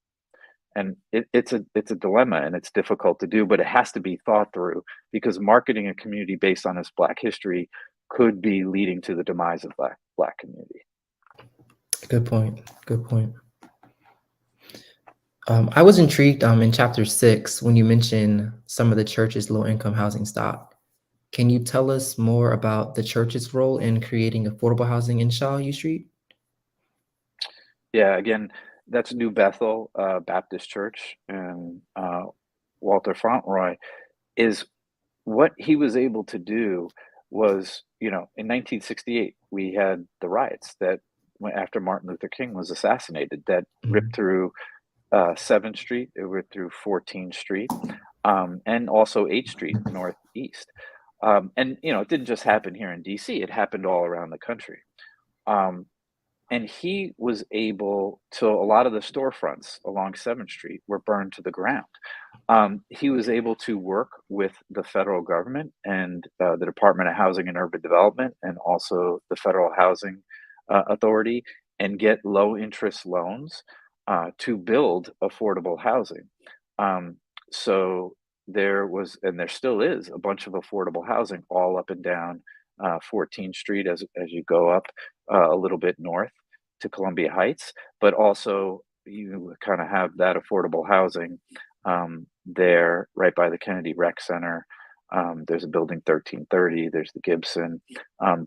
And it's a dilemma, and it's difficult to do, but it has to be thought through because marketing a community based on its Black history could be leading to the demise of Black community. Good point. Good point. I was intrigued in chapter 6 when you mentioned some of the church's low-income housing stock. Can you tell us more about the church's role in creating affordable housing in Shaw U Street? Yeah, again, that's New Bethel Baptist Church, and Walter Fauntleroy is what he was able to do was, in 1968, we had the riots that went after Martin Luther King was assassinated that ripped through 7th Street, it went through 14th Street, and also 8th Street Northeast. And, it didn't just happen here in DC, it happened all around the country. And he was able to, a lot of the storefronts along 7th Street were burned to the ground. He was able to work with the federal government and the Department of Housing and Urban Development and also the Federal Housing Authority and get low interest loans to build affordable housing. So there was, and there still is, a bunch of affordable housing all up and down 14th Street as you go up a little bit north to Columbia Heights, but also you kind of have that affordable housing there right by the Kennedy Rec Center. There's a building 1330, there's the Gibson.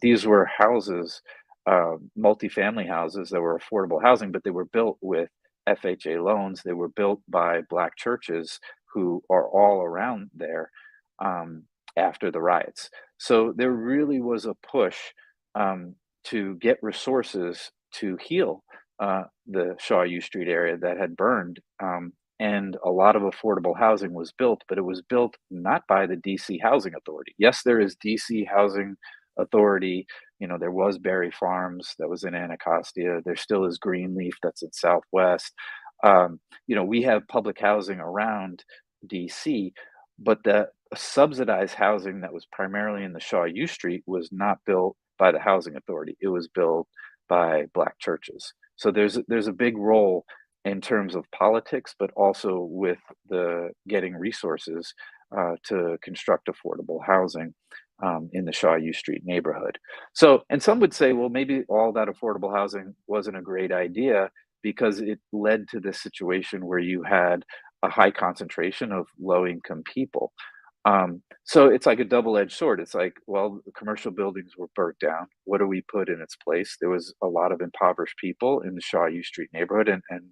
These were houses, multifamily houses that were affordable housing, but they were built with FHA loans. They were built by Black churches who are all around there after the riots. So there really was a push to get resources to heal the Shaw U Street area that had burned. And a lot of affordable housing was built, but it was built not by the DC Housing Authority. Yes, there is DC Housing Authority. There was Berry Farms that was in Anacostia. There still is Greenleaf that's in Southwest. We have public housing around DC, but the subsidized housing that was primarily in the Shaw U Street was not built by the housing authority. It was built by Black churches. So there's a big role in terms of politics, but also with the getting resources to construct affordable housing in the Shaw U Street neighborhood. So, and some would say, well, maybe all that affordable housing wasn't a great idea because it led to this situation where you had a high concentration of low income people. So it's like a double-edged sword. It's like, well, the commercial buildings were burnt down. What do we put in its place? There was a lot of impoverished people in the Shaw U Street neighborhood, and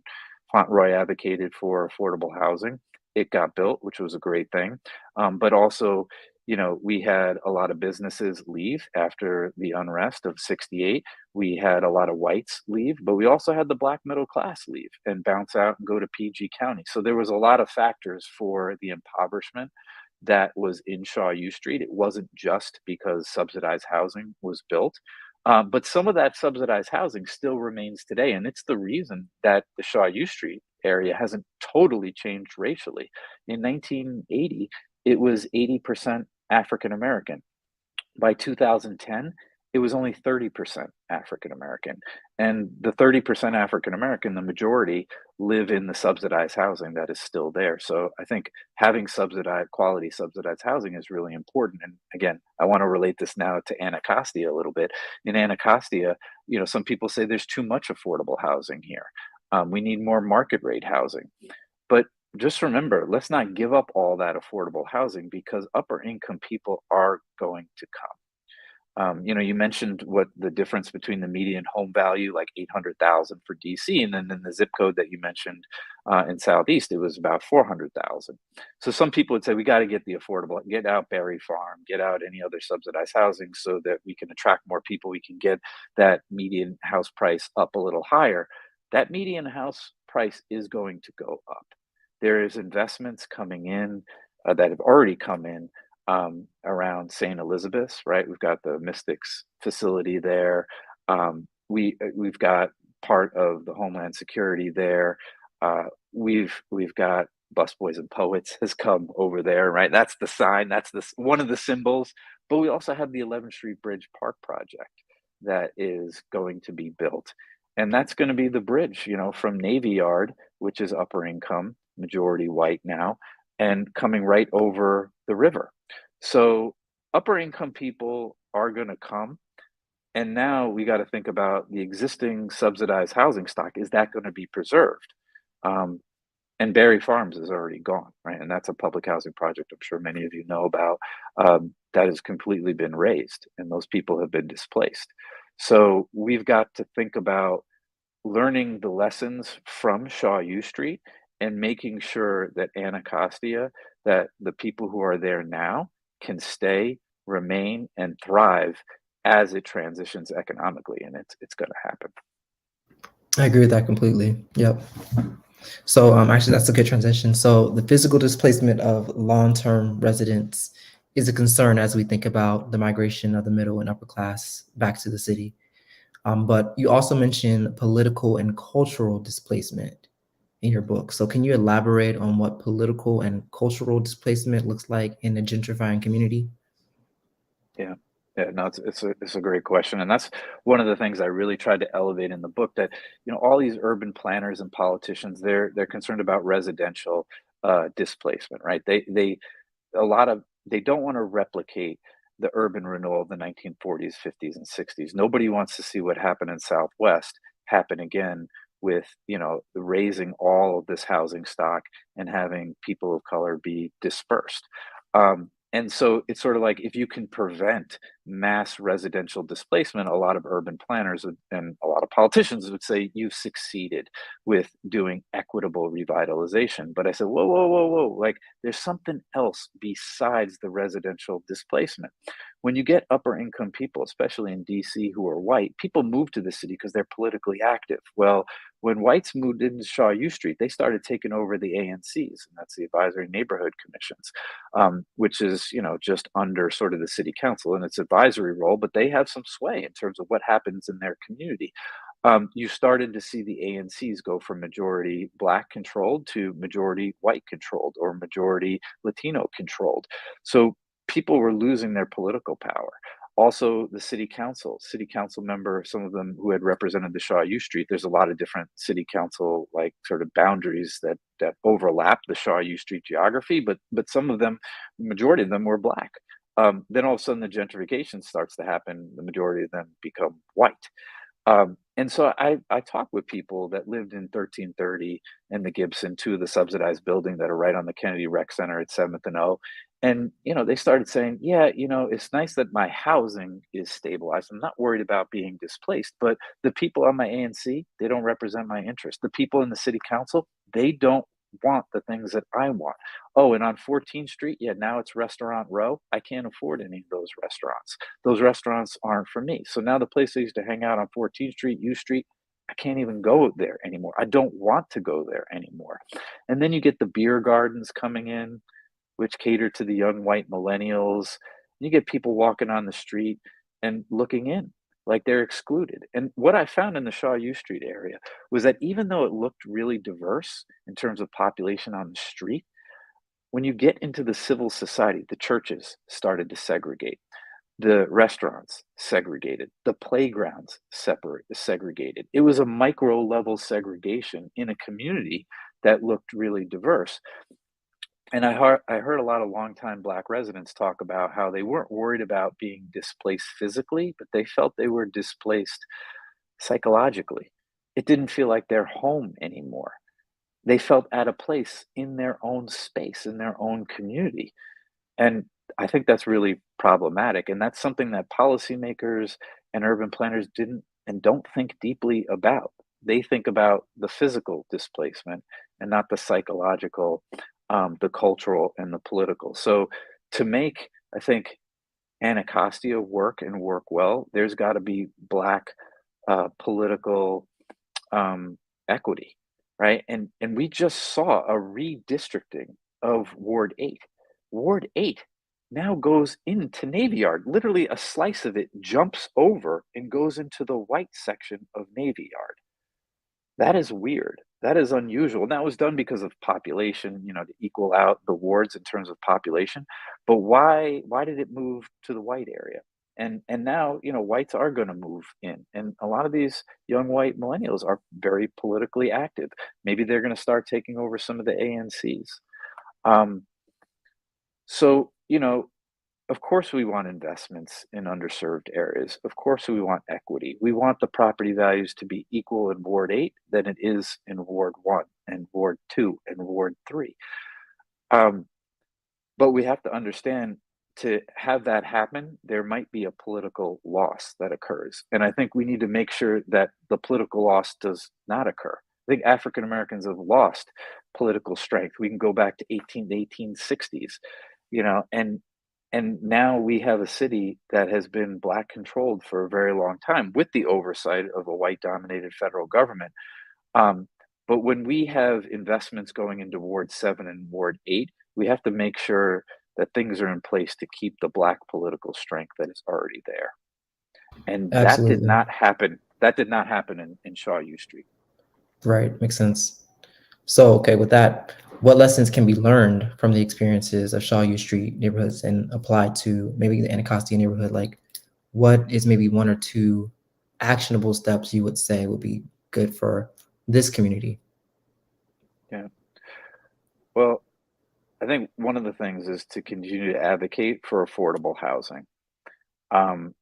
Fauntleroy advocated for affordable housing. It got built, which was a great thing. But also, we had a lot of businesses leave after the unrest of '68. We had a lot of whites leave, but we also had the Black middle class leave and bounce out and go to PG County. So there was a lot of factors for the impoverishment that was in Shaw U Street. It wasn't just because subsidized housing was built, but some of that subsidized housing still remains today. And it's the reason that the Shaw U Street area hasn't totally changed racially. In 1980, it was 80% African American. By 2010, it was only 30% African American. And the 30% African American, the majority, live in the subsidized housing that is still there. So I think having quality subsidized housing is really important. And again, I want to relate this now to Anacostia a little bit. In Anacostia, some people say there's too much affordable housing here. We need more market rate housing. But just remember, let's not give up all that affordable housing because upper income people are going to come. You mentioned what the difference between the median home value, like 800,000 for DC, and then in the zip code that you mentioned in Southeast, it was about 400,000. So some people would say we got to get the affordable, get out Berry Farm, get out any other subsidized housing so that we can attract more people. We can get that median house price up a little higher. That median house price is going to go up. There is investments coming in that have already come in around St. Elizabeth's, right? We've got the Mystics facility there. We've got part of the Homeland Security there. We've got Busboys and Poets has come over there, right? That's the sign. That's one of the symbols. But we also have the 11th Street Bridge Park project that is going to be built, and that's going to be the bridge, from Navy Yard, which is upper income, majority white now, and coming right over the river. So upper income people are going to come. And now we got to think about the existing subsidized housing stock. Is that going to be preserved? And Berry Farms is already gone, right? And that's a public housing project I'm sure many of you know about that has completely been razed, and those people have been displaced. So we've got to think about learning the lessons from Shaw U Street and making sure that Anacostia, that the people who are there now can stay, remain, and thrive as it transitions economically, and it's going to happen. I agree with that completely. Yep. So actually, that's a good transition. So the physical displacement of long-term residents is a concern as we think about the migration of the middle and upper class back to the city. But you also mentioned political and cultural displacement in your book. So can you elaborate on what political and cultural displacement looks like in a gentrifying community? Yeah. Yeah, no, it's a great question, and that's one of the things I really tried to elevate in the book. That all these urban planners and politicians, they're concerned about residential displacement, right? They don't want to replicate the urban renewal of the 1940s, 50s, and 60s. Nobody wants to see what happened in Southwest happen again with raising all of this housing stock and having people of color be dispersed. And so it's sort of like if you can prevent mass residential displacement, a lot of urban planners and a lot of politicians would say you've succeeded with doing equitable revitalization. But I said, whoa, whoa, whoa, whoa, like there's something else besides the residential displacement. When you get upper income people, especially in DC, who are white, people move to the city because they're politically active. Well, when whites moved into Shaw U Street, they started taking over the ANCs, and that's the Advisory Neighborhood Commissions, which is, just under sort of the city council in its advisory role, but they have some sway in terms of what happens in their community. you started to see the ANCs go from majority Black controlled to majority white controlled or majority Latino controlled. So people were losing their political power. Also, the city council member, some of them who had represented the Shaw U Street, there's a lot of different city council like sort of boundaries that overlap the Shaw U Street geography, but some of them, majority of them were Black. Then all of a sudden the gentrification starts to happen, the majority of them become white. And so I talked with people that lived in 1330 and the Gibson, two of the subsidized buildings that are right on the Kennedy Rec Center at 7th and O. And, they started saying, yeah, it's nice that my housing is stabilized. I'm not worried about being displaced, but the people on my ANC, they don't represent my interest. The people in the city council, they don't want the things that I want. Oh, and on 14th Street, yeah, now it's Restaurant Row. I can't afford any of those restaurants. Those restaurants aren't for me. So now the place I used to hang out on 14th Street, U Street, I can't even go there anymore. I don't want to go there anymore. And then you get the beer gardens coming in, which cater to the young white millennials. You get people walking on the street and looking in like they're excluded. And what I found in the Shaw U Street area was that even though it looked really diverse in terms of population on the street, when you get into the civil society, the churches started to segregate. The restaurants segregated, the playgrounds segregated. It was a micro level segregation in a community that looked really diverse. And I heard a lot of longtime Black residents talk about how they weren't worried about being displaced physically, but they felt they were displaced psychologically. It didn't feel like their home anymore. They felt out of place in their own space, in their own community. And I think that's really problematic. And that's something that policymakers and urban planners didn't and don't think deeply about. They think about the physical displacement and not the psychological, the cultural, and the political. So to make, I think, Anacostia work and work well, there's got to be Black political equity, right? And we just saw a redistricting of Ward 8. Ward 8 now goes into Navy Yard. Literally, a slice of it jumps over and goes into the white section of Navy Yard. That is weird. That is unusual. And that was done because of population, to equal out the wards in terms of population. But why did it move to the white area? And now, whites are going to move in. And a lot of these young white millennials are very politically active. Maybe they're going to start taking over some of the ANCs. Um, so, of course, we want investments in underserved areas. Of course, we want equity. We want the property values to be equal in Ward 8 than it is in Ward 1 and Ward 2 and Ward 3. But we have to understand, to have that happen, there might be a political loss that occurs. And I think we need to make sure that the political loss does not occur. I think African Americans have lost political strength. We can go back to 1860s, and now we have a city that has been Black controlled for a very long time with the oversight of a white dominated federal government. Um, but when we have investments going into Ward 7 and Ward 8, we have to make sure that things are in place to keep the Black political strength that is already there. And that did Absolutely. not happen. That did not happen in Shaw U Street. Right. Makes sense. So, okay, with that, what lessons can be learned from the experiences of Shaw U Street neighborhoods and applied to maybe the Anacostia neighborhood? Like, what is maybe one or two actionable steps you would say would be good for this community? Yeah. Well, I think one of the things is to continue to advocate for affordable housing. Um,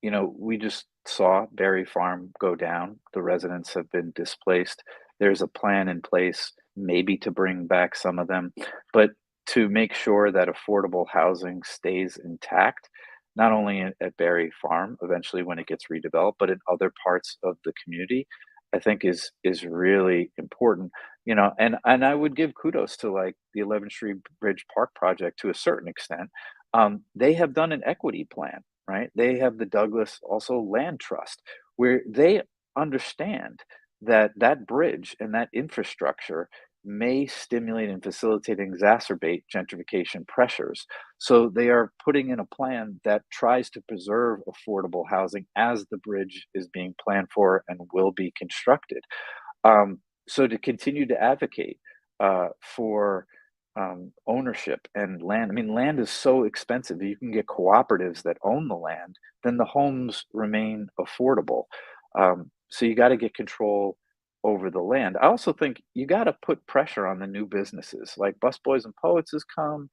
we just saw Berry Farm go down. The residents have been displaced. There's a plan in place, maybe to bring back some of them, but to make sure that affordable housing stays intact, not only at Berry Farm, eventually when it gets redeveloped, but in other parts of the community, I think is really important. And I would give kudos to like the 11th Street Bridge Park project to a certain extent. They have done an equity plan, right? They have the Douglas also Land Trust, where they understand that that bridge and that infrastructure may stimulate and facilitate and exacerbate gentrification pressures. So they are putting in a plan that tries to preserve affordable housing as the bridge is being planned for and will be constructed. So to continue to advocate for ownership and land. I mean, land is so expensive. You can get cooperatives that own the land, then the homes remain affordable. So you got to get control over the land. I also think you got to put pressure on the new businesses, like Busboys and Poets has come.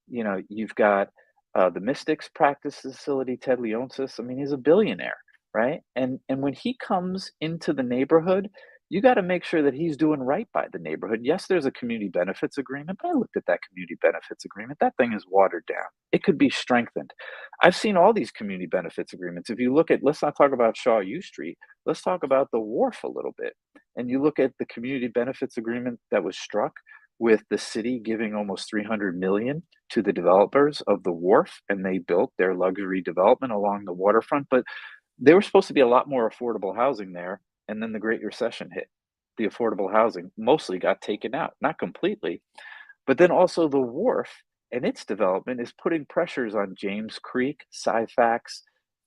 You've got the Mystics practice facility, Ted Leonsis. I mean, he's a billionaire, right? And when he comes into the neighborhood, you got to make sure that he's doing right by the neighborhood. Yes, there's a community benefits agreement, but I looked at that community benefits agreement. That thing is watered down. It could be strengthened. I've seen all these community benefits agreements. If you look at, let's not talk about Shaw U Street, let's talk about the wharf a little bit. And you look at the community benefits agreement that was struck with the city giving almost 300 million to the developers of the wharf, and they built their luxury development along the waterfront. But there was supposed to be a lot more affordable housing there, and then the Great Recession hit. The affordable housing mostly got taken out, not completely, but then also the wharf and its development is putting pressures on James Creek, Syfax,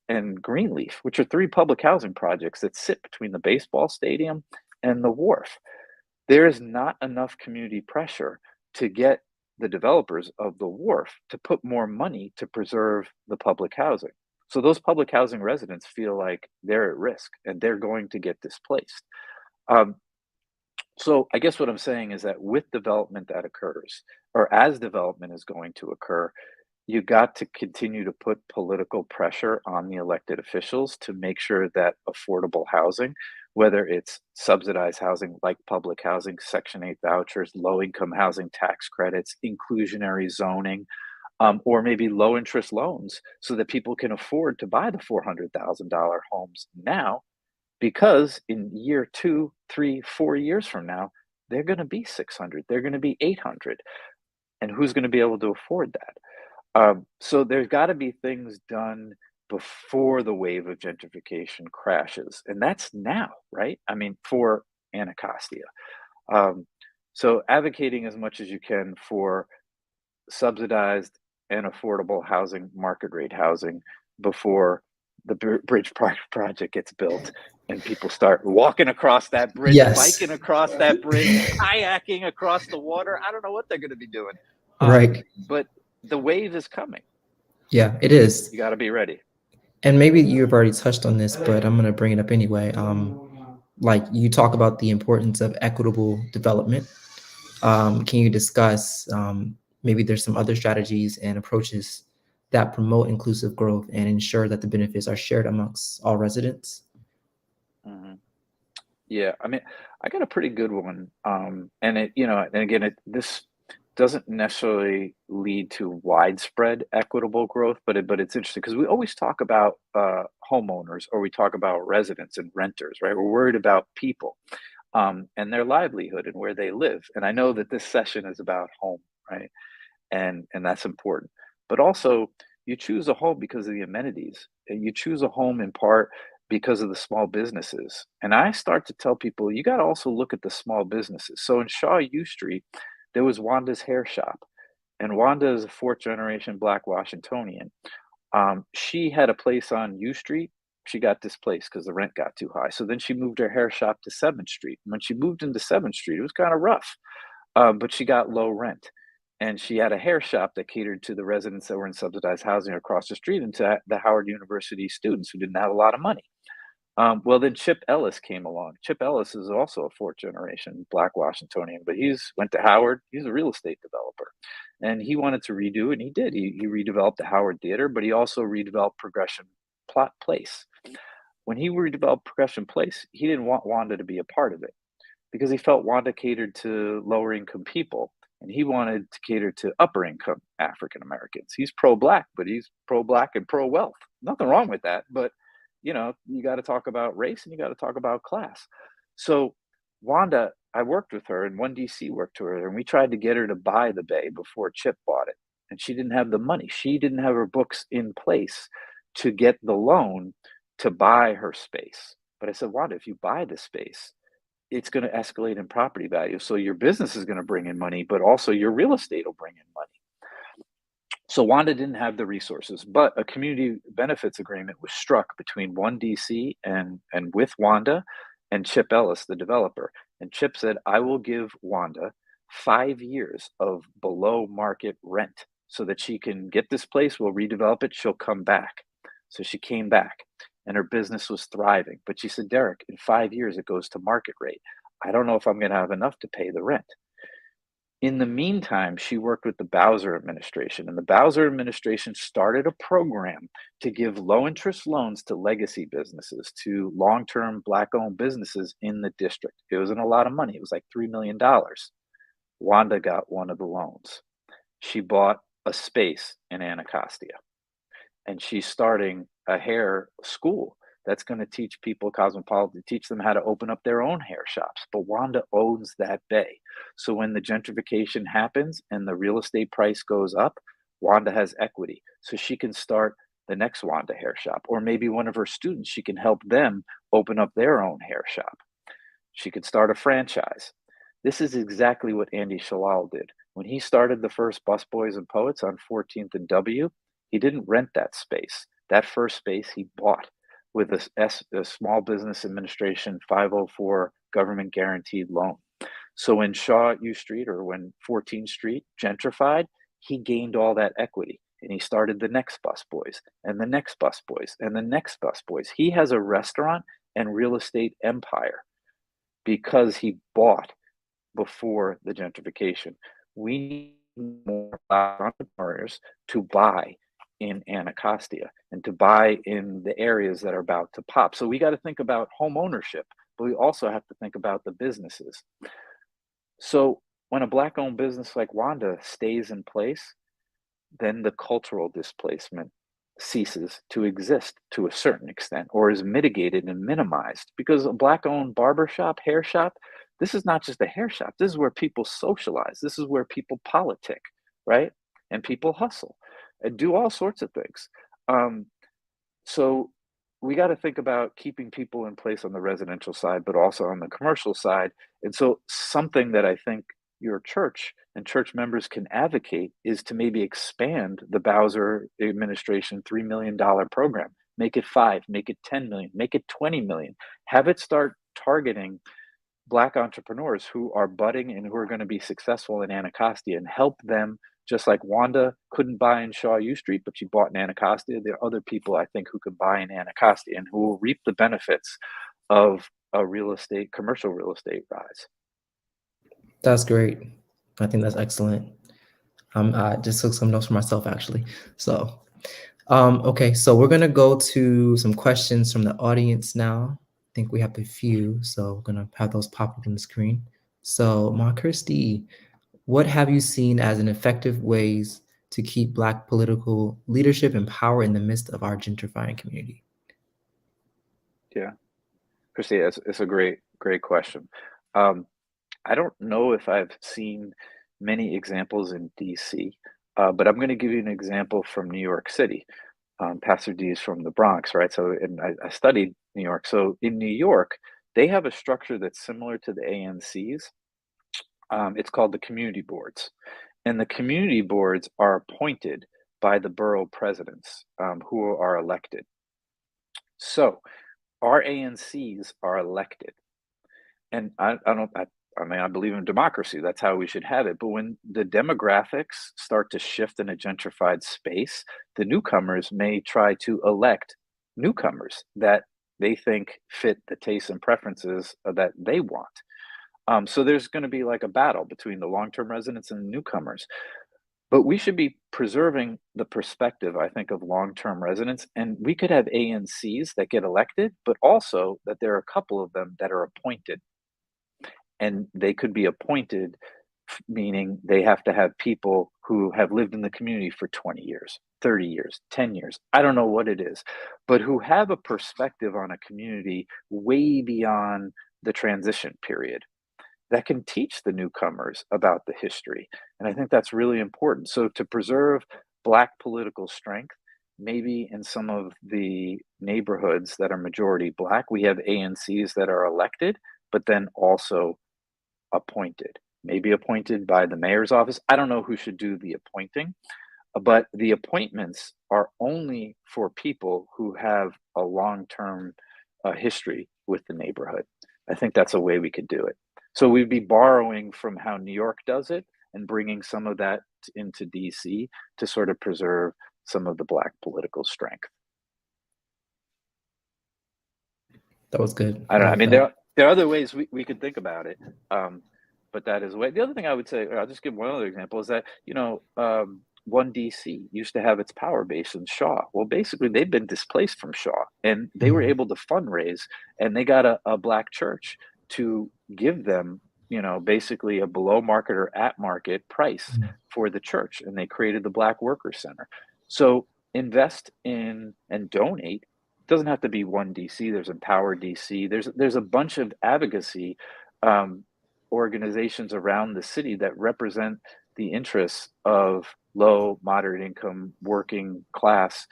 and Greenleaf, which are three public housing projects that sit between the baseball stadium and the wharf. There is not enough community pressure to get the developers of the wharf to put more money to preserve the public housing. So those public housing residents feel like they're at risk and they're going to get displaced. So I guess what I'm saying is that with development that occurs, or as development is going to occur, you got to continue to put political pressure on the elected officials to make sure that affordable housing, whether it's subsidized housing like public housing, Section 8 vouchers, low income housing tax credits, inclusionary zoning, or maybe low interest loans so that people can afford to buy the $400,000 homes now, because in year 2, 3, 4 years from now, they're going to be 600, they're going to be 800. And who's going to be able to afford that? So there's got to be things done before the wave of gentrification crashes. And that's now, right? I mean, for Anacostia. So advocating as much as you can for subsidized and affordable housing, market rate housing, before the bridge project gets built and people start walking across that bridge, Yes. biking across that bridge, kayaking across the water. I don't know what they're going to be doing. Right. But the wave is coming. Yeah, it is. You got to be ready. And maybe you've already touched on this, but I'm going to bring it up anyway. Like you talk about the importance of equitable development. Can you discuss maybe there's some other strategies and approaches that promote inclusive growth and ensure that the benefits are shared amongst all residents? Mm-hmm. Yeah, I mean, I got a pretty good one. And again, this doesn't necessarily lead to widespread equitable growth, but it's interesting because we always talk about homeowners, or we talk about residents and renters, right? We're worried about people and their livelihood and where they live. And I know that this session is about home, right? And that's important. But also, you choose a home because of the amenities, and you choose a home in part because of the small businesses. And I start to tell people, you got to also look at the small businesses. So in Shaw U Street, there was Wanda's hair shop, and Wanda is a fourth generation Black Washingtonian. She had a place on U Street. She got displaced because the rent got too high. So then she moved her hair shop to 7th Street. And when she moved into 7th Street, it was kind of rough, but she got low rent. And she had a hair shop that catered to the residents that were in subsidized housing across the street and to the Howard University students who didn't have a lot of money. Well, then Chip Ellis came along. Chip Ellis is also a fourth generation Black Washingtonian, but he's went to Howard. He's a real estate developer, and he wanted to redo, and he did. He redeveloped the Howard Theater, but he also redeveloped Progression Place. When he redeveloped Progression Place, he didn't want Wanda to be a part of it because he felt Wanda catered to lower income people, and he wanted to cater to upper income African Americans. He's pro-Black, but he's pro-Black and pro-wealth. Nothing wrong with that, but you got to talk about race and you got to talk about class. So Wanda, I worked with her, and One DC worked with her, and we tried to get her to buy the Bay before Chip bought it. And she didn't have the money. She didn't have her books in place to get the loan to buy her space. But I said, Wanda, if you buy the space, it's going to escalate in property value. So your business is going to bring in money, but also your real estate will bring in money. So Wanda didn't have the resources, but a community benefits agreement was struck between one DC and with Wanda and Chip Ellis, the developer. And Chip said, I will give Wanda 5 years of below market rent so that she can get this place, we'll redevelop it, she'll come back. So she came back and her business was thriving. But she said, Derek, in 5 years it goes to market rate. I don't know if I'm going to have enough to pay the rent. In the meantime, she worked with the Bowser administration, and the Bowser administration started a program to give low-interest loans to legacy businesses, to long-term Black-owned businesses in the district. It wasn't a lot of money. It was like $3 million. Wanda got one of the loans. She bought a space in Anacostia, and she's starting a hair school that's going to teach people cosmopolitan, teach them how to open up their own hair shops. But Wanda owns that bay. So when the gentrification happens and the real estate price goes up, Wanda has equity. So she can start the next Wanda hair shop. Or maybe one of her students, she can help them open up their own hair shop. She could start a franchise. This is exactly what Andy Shalal did. When he started the first Busboys and Poets on 14th and W, he didn't rent that space. That first space he bought with a Small Business Administration 504 government guaranteed loan. So when Shaw U Street or when 14th Street gentrified, he gained all that equity and he started the next Busboys and the next Busboys and the next Busboys. He has a restaurant and real estate empire because he bought before the gentrification. We need more entrepreneurs to buy in Anacostia and to buy in the areas that are about to pop. So we got to think about home ownership, but we also have to think about the businesses. So when a Black-owned business like Wanda stays in place, then the cultural displacement ceases to exist to a certain extent or is mitigated and minimized, because a Black-owned barbershop, hair shop, this is not just a hair shop. This is where people socialize. This is where people politic, right? And people hustle and do all sorts of things. So we got to think about keeping people in place on the residential side, but also on the commercial side. And so something that I think your church and church members can advocate is to maybe expand the Bowser administration $3 million program. Make it 5, make it 10 million, make it 20 million. Have it start targeting Black entrepreneurs who are budding and who are going to be successful in Anacostia and help them, just like Wanda couldn't buy in Shaw U Street, but she bought in Anacostia. There are other people, I think, who could buy in Anacostia and who will reap the benefits of a commercial real estate rise. That's great. I think that's excellent. I just took some notes for myself, actually. So, okay, so we're going to go to some questions from the audience now. I think we have a few, so we're going to have those pop up on the screen. So, Ma Kirsty, what have you seen as an effective ways to keep Black political leadership and power in the midst of our gentrifying community? Yeah, Christy, it's a great question. I don't know if I've seen many examples in DC, but I'm going to give you an example from New York City. Pastor D is from the Bronx, right? So, and I studied New York. So in New York, they have a structure that's similar to the ANCs. It's called the community boards. And the community boards are appointed by the borough presidents who are elected. So our ANCs are elected. And I mean, I believe in democracy. That's how we should have it. But when the demographics start to shift in a gentrified space, the newcomers may try to elect newcomers that they think fit the tastes and preferences that they want. So there's going to be like a battle between the long-term residents and the newcomers. But we should be preserving the perspective, I think, of long-term residents. And we could have ANCs that get elected, but also that there are a couple of them that are appointed. And they could be appointed, meaning they have to have people who have lived in the community for 20 years, 30 years, 10 years. I don't know what it is, but who have a perspective on a community way beyond the transition period that can teach the newcomers about the history. And I think that's really important. So to preserve Black political strength, maybe in some of the neighborhoods that are majority Black, we have ANCs that are elected, but then also appointed, maybe appointed by the mayor's office. I don't know who should do the appointing, but the appointments are only for people who have a long-term history with the neighborhood. I think that's a way we could do it. So we'd be borrowing from how New York does it and bringing some of that into DC to sort of preserve some of the Black political strength. That was good. I don't know. I love mean, that. there are other ways we could think about it, but that is the way. The other thing I would say, or I'll just give one other example, is that One DC used to have its power base in Shaw. Well, basically, they've been displaced from Shaw, and they were Mhm. able to fundraise, and they got a Black church to give them, basically a below market or at market price Mhm. for the church, and they created the Black Workers Center. So invest in and donate. Doesn't have to be One DC. There's Empower DC. There's a bunch of advocacy um, organizations around the city that represent the interests of low, moderate income, working class,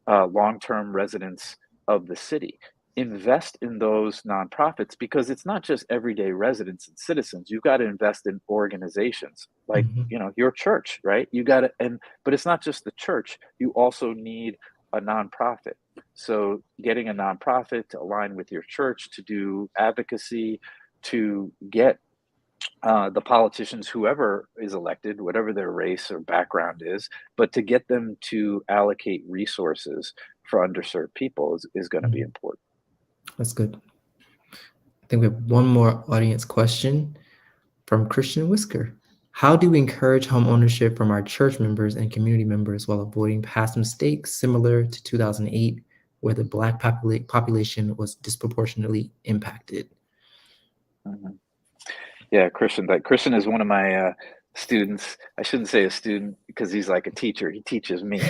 long-term residents of the city. Invest in those nonprofits because it's not just everyday residents and citizens. You've got to invest in organizations like, Mhm. your church, right? But it's not just the church. You also need a nonprofit. So getting a nonprofit to align with your church to do advocacy, to get the politicians, whoever is elected, whatever their race or background is, but to get them to allocate resources for underserved people is going to be Mhm. important. That's good. I think we have one more audience question from Christian Whisker. How do we encourage home ownership from our church members and community members while avoiding past mistakes similar to 2008, where the Black population was disproportionately impacted? Mhm. Yeah, Christian. Christian is one of my students. I shouldn't say a student because he's like a teacher. He teaches me,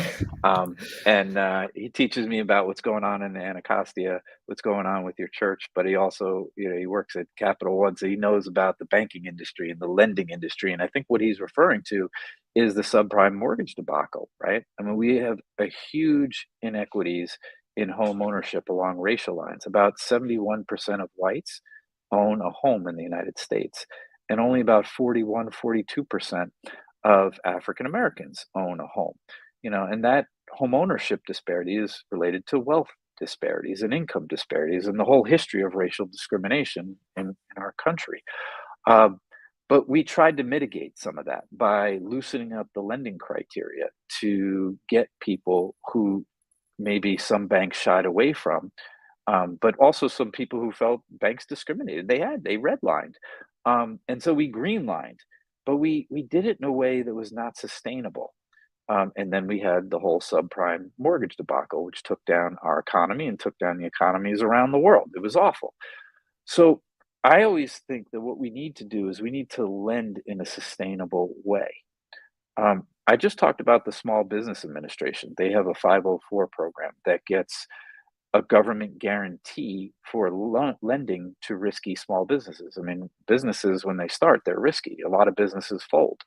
and he teaches me about what's going on in Anacostia, what's going on with your church. But he also, he works at Capital One, so he knows about the banking industry and the lending industry. And I think what he's referring to is the subprime mortgage debacle, right? I mean, we have a huge inequities in home ownership along racial lines. About 71% of whites own a home in the United States, and only about 41, 42% of African Americans own a home. And that home ownership disparity is related to wealth disparities and income disparities and the whole history of racial discrimination in our country. Um, but we tried to mitigate some of that by loosening up the lending criteria to get people who maybe some banks shied away from, but also some people who felt banks discriminated. They redlined, and so we greenlined, but we did it in a way that was not sustainable. And then we had the whole subprime mortgage debacle, which took down our economy and took down the economies around the world. It was awful. So I always think that what we need to do is we need to lend in a sustainable way. I just talked about the Small Business Administration. They have a 504 program that gets a government guarantee for lending to risky small businesses. I mean, businesses, when they start, they're risky. A lot of businesses fold.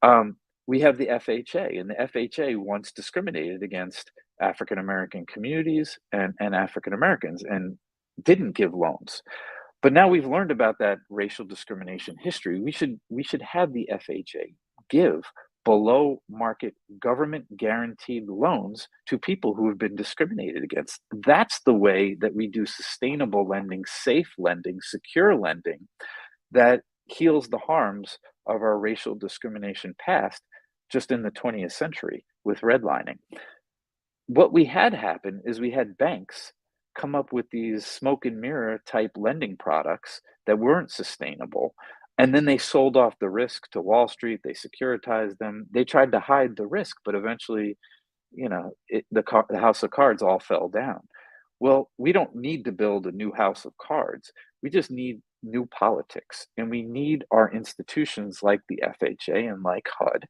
Um, we have the FHA, and the FHA once discriminated against African American communities and African Americans and didn't give loans. But now we've learned about that racial discrimination history. We should have the FHA give below market government guaranteed loans to people who have been discriminated against. That's the way that we do sustainable lending, safe lending, secure lending that heals the harms of our racial discrimination past just in the 20th century with redlining. What we had happen is we had banks come up with these smoke and mirror type lending products that weren't sustainable. And then they sold off the risk to Wall Street. They securitized them. They tried to hide the risk, but eventually, the house of cards all fell down. Well, we don't need to build a new house of cards. We just need new politics. And we need our institutions like the FHA and like HUD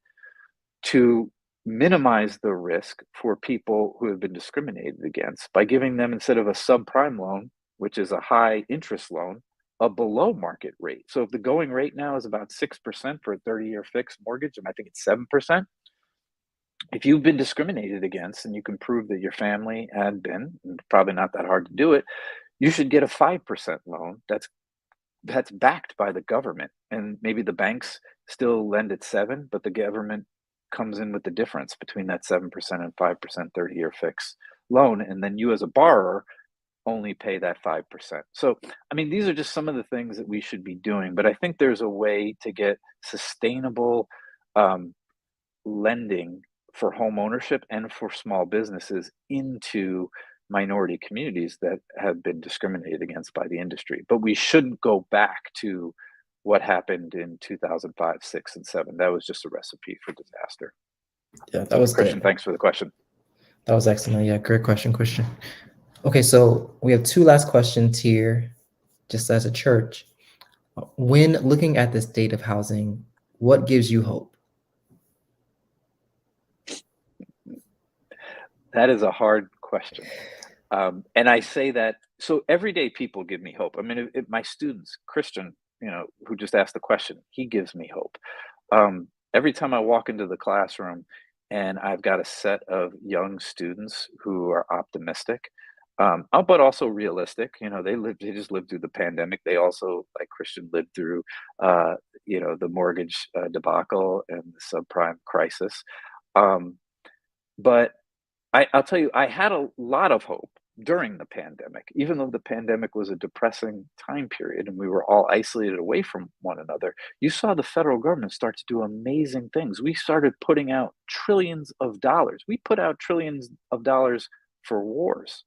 to minimize the risk for people who have been discriminated against by giving them, instead of a subprime loan, which is a high interest loan, a below market rate. So if the going rate now is about 6% for a 30-year fixed mortgage, and I think it's 7%, if you've been discriminated against and you can prove that your family had been, and probably not that hard to do it, you should get a 5% loan that's that's backed by the government, and maybe the banks still lend at 7, but the government comes in with the difference between that 7% and 5% 30-year fixed loan, and then you as a borrower only pay that 5%. So, I mean, these are just some of the things that we should be doing, but I think there's a way to get sustainable um, lending for home ownership and for small businesses into minority communities that have been discriminated against by the industry. But we shouldn't go back to what happened in 2005, 6, and 7. That was just a recipe for disaster. Yeah, that was Christian, good. thanks for the question. That was excellent. Yeah, great question, Christian. Okay, so we have 2 last questions here, just as a church. When looking at the state of housing, what gives you hope? That is a hard question. And I say that, so everyday people give me hope. I mean, my students, Christian, who just asked the question, he gives me hope. Every time I walk into the classroom and I've got a set of young students who are optimistic, but also realistic. They just lived through the pandemic. They also, like Christian, lived through, the mortgage debacle and the subprime crisis. But I'll tell you, I had a lot of hope during the pandemic, even though the pandemic was a depressing time period and we were all isolated away from one another. You saw the federal government start to do amazing things. We started putting out trillions of dollars. We put out trillions of dollars for wars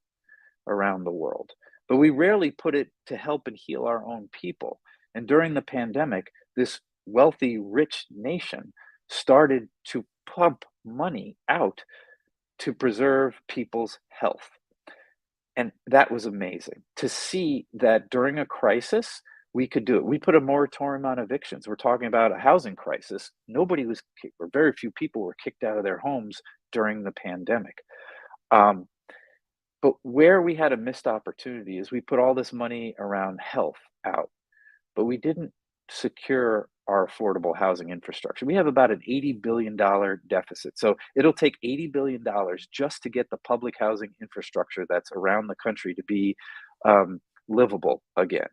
around the world, but we rarely put it to help and heal our own people. And during the pandemic, this wealthy, rich nation started to pump money out to preserve people's health. And that was amazing to see that during a crisis, we could do it. We put a moratorium on evictions. We're talking about a housing crisis. Nobody was, or very few people were kicked out of their homes during the pandemic. But where we had a missed opportunity is we put all this money around health out, but we didn't secure our affordable housing infrastructure. We have about an $80 billion deficit. So it'll take $80 billion just to get the public housing infrastructure that's around the country to be livable again.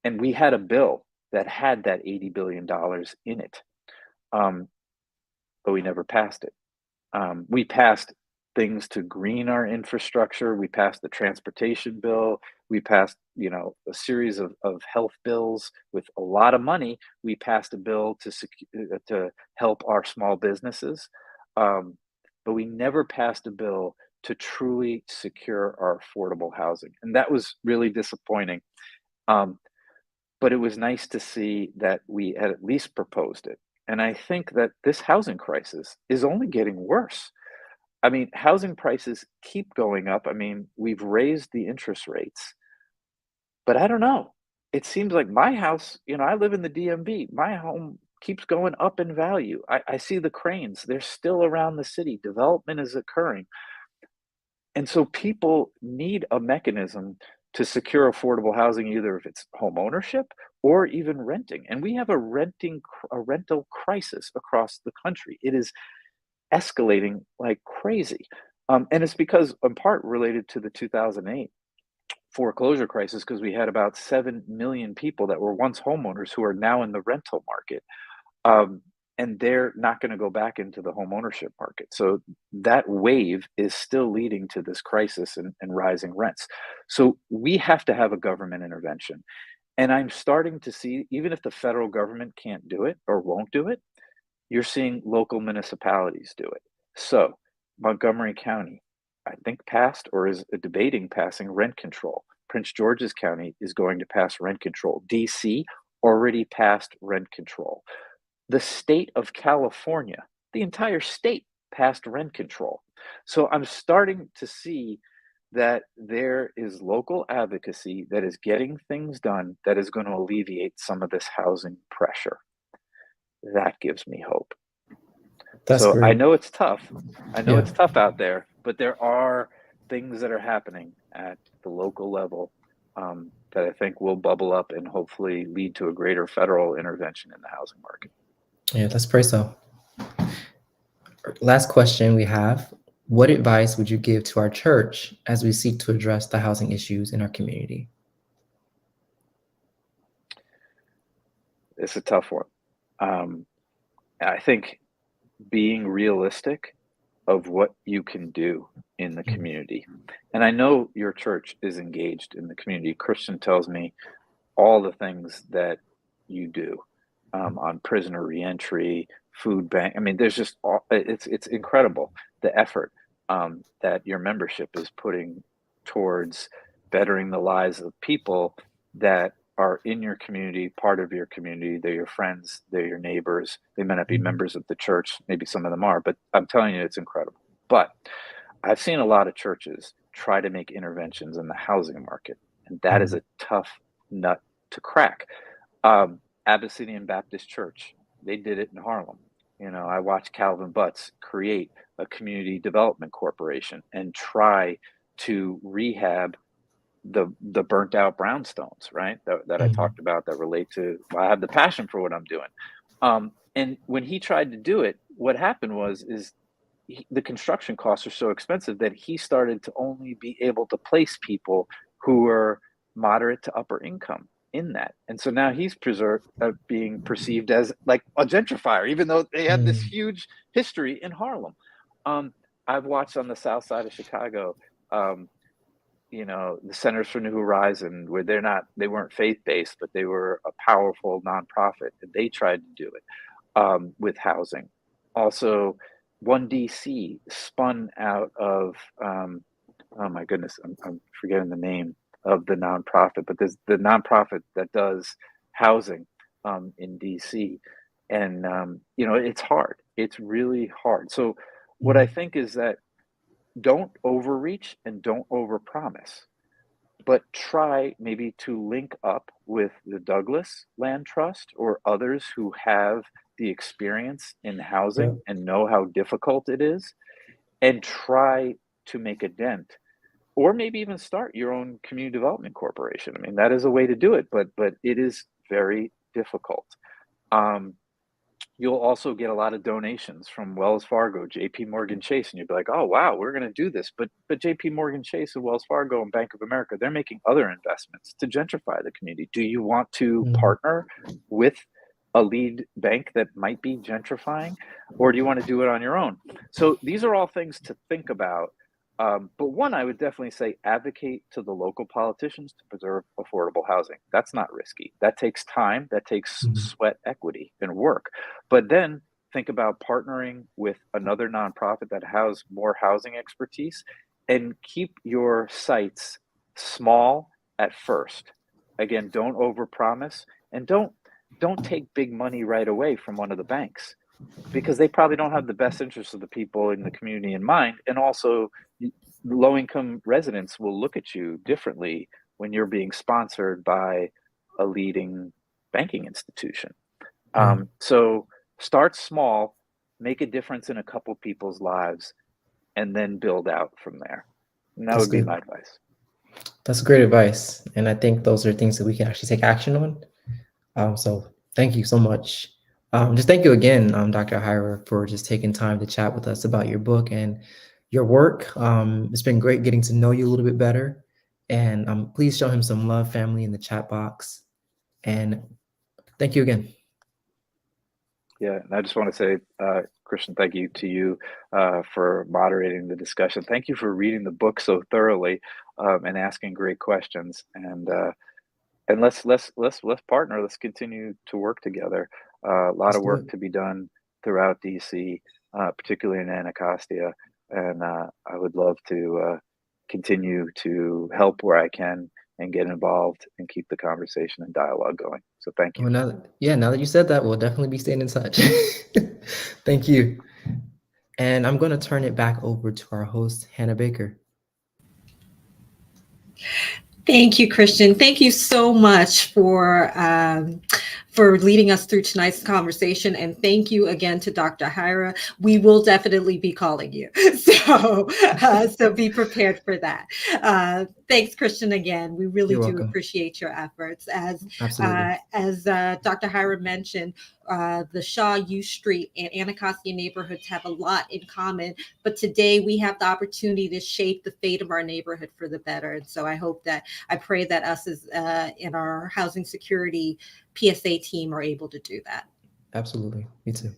And we had a bill that had that $80 billion in it, but we never passed it. We passed things to green our infrastructure. We passed the transportation bill. We passed, a series of health bills with a lot of money. We passed a bill to help our small businesses, but we never passed a bill to truly secure our affordable housing, and that was really disappointing. But it was nice to see that we had at least proposed it, and I think that this housing crisis is only getting worse. I mean, housing prices keep going up. I mean, we've raised the interest rates, but I don't know. It seems like my house, I live in the DMV. My home keeps going up in value. I see the cranes. They're still around the city. Development is occurring. And so people need a mechanism to secure affordable housing, either if it's home ownership or even renting. And we have a rental crisis across the country. It is escalating like crazy. And it's because, in part, related to the 2008 foreclosure crisis, because we had about 7 million people that were once homeowners who are now in the rental market. And they're not going to go back into the home ownership market. So that wave is still leading to this crisis and rising rents. So we have to have a government intervention. And I'm starting to see, even if the federal government can't do it or won't do it, you're seeing local municipalities do it. So Montgomery County, I think, passed or is debating passing rent control. Prince George's County is going to pass rent control. DC already passed rent control. The state of California, the entire state, passed rent control. So I'm starting to see that there is local advocacy that is getting things done that is going to alleviate some of this housing pressure. That gives me hope. That's So great. I know it's tough. I know Yeah. it's tough out there, but there are things that are happening at the local level that I think will bubble up and hopefully lead to a greater federal intervention in the housing market. Yeah, let's pray so. Last question we have. What advice would you give to our church as we seek to address the housing issues in our community? It's a tough one. I think being realistic of what you can do in the community. And I know your church is engaged in the community. Christian tells me all the things that you do on prisoner reentry, food bank. I mean, there's just it's incredible the effort that your membership is putting towards bettering the lives of people that are in your community, part of your community. They're your friends, they're your neighbors. They may not be members of the church, maybe some of them are, but I'm telling you, it's incredible. But I've seen a lot of churches try to make interventions in the housing market, and that is a tough nut to crack. Abyssinian Baptist Church, they did it in Harlem. I watched Calvin Butts create a community development corporation and try to rehab the burnt out brownstones, right? That I talked about that relate to, I have the passion for what I'm doing. And when he tried to do it, what happened is the construction costs are so expensive that he started to only be able to place people who were moderate to upper income in that. And so now he's being perceived as like a gentrifier, even though they have this huge history in Harlem. I've watched on the south side of Chicago, the Centers for New Horizon, where they weren't faith-based, but they were a powerful nonprofit, and they tried to do it with housing. Also, One DC spun out of, oh my goodness, I'm forgetting the name of the nonprofit, but there's the nonprofit that does housing in DC. And, it's hard. It's really hard. So what I think is that don't overreach and don't overpromise, but try maybe to link up with the Douglas Land Trust or others who have the experience in housing and know how difficult it is, and try to make a dent, or maybe even start your own community development corporation. I mean, that is a way to do it, but it is very difficult. You'll also get a lot of donations from Wells Fargo, JP Morgan Chase, and you'll be like, oh, wow, we're going to do this. But JP Morgan Chase and Wells Fargo and Bank of America, they're making other investments to gentrify the community. Do you want to partner with a lead bank that might be gentrifying, or do you want to do it on your own? So these are all things to think about. But one, I would definitely say advocate to the local politicians to preserve affordable housing. That's not risky. That takes time. That takes sweat equity and work. But then think about partnering with another nonprofit that has more housing expertise, and keep your sites small at first. Again, don't overpromise, and don't take big money right away from one of the banks, because they probably don't have the best interests of the people in the community in mind. And also, low-income residents will look at you differently when you're being sponsored by a leading banking institution. So start small, make a difference in a couple people's lives, and then build out from there. And that would be my advice. That's great advice. And I think those are things that we can actually take action on. So thank you so much. Just thank you again, Dr. Hyra, for just taking time to chat with us about your book and your work. It's been great getting to know you a little bit better. And please show him some love, family, in the chat box. And thank you again. Yeah, and I just want to say, Christian, thank you to you for moderating the discussion. Thank you for reading the book so thoroughly and asking great questions. And let's partner. Let's continue to work together. A lot of work to be done throughout DC, particularly in Anacostia. And I would love to continue to help where I can and get involved and keep the conversation and dialogue going. So thank you. Well, now that you said that, we'll definitely be staying in touch. Thank you. And I'm going to turn it back over to our host, Hannah Baker. Thank you, Christian. Thank you so much for leading us through tonight's conversation. And thank you again to Dr. Hyra. We will definitely be calling you. So be prepared for that. Thanks, Christian, again. We really do appreciate your efforts. As Dr. Hyra mentioned, The Shaw, U Street, and Anacostia neighborhoods have a lot in common, but today we have the opportunity to shape the fate of our neighborhood for the better. And so I pray that us as in our housing security PSA team are able to do that. Absolutely. Me too.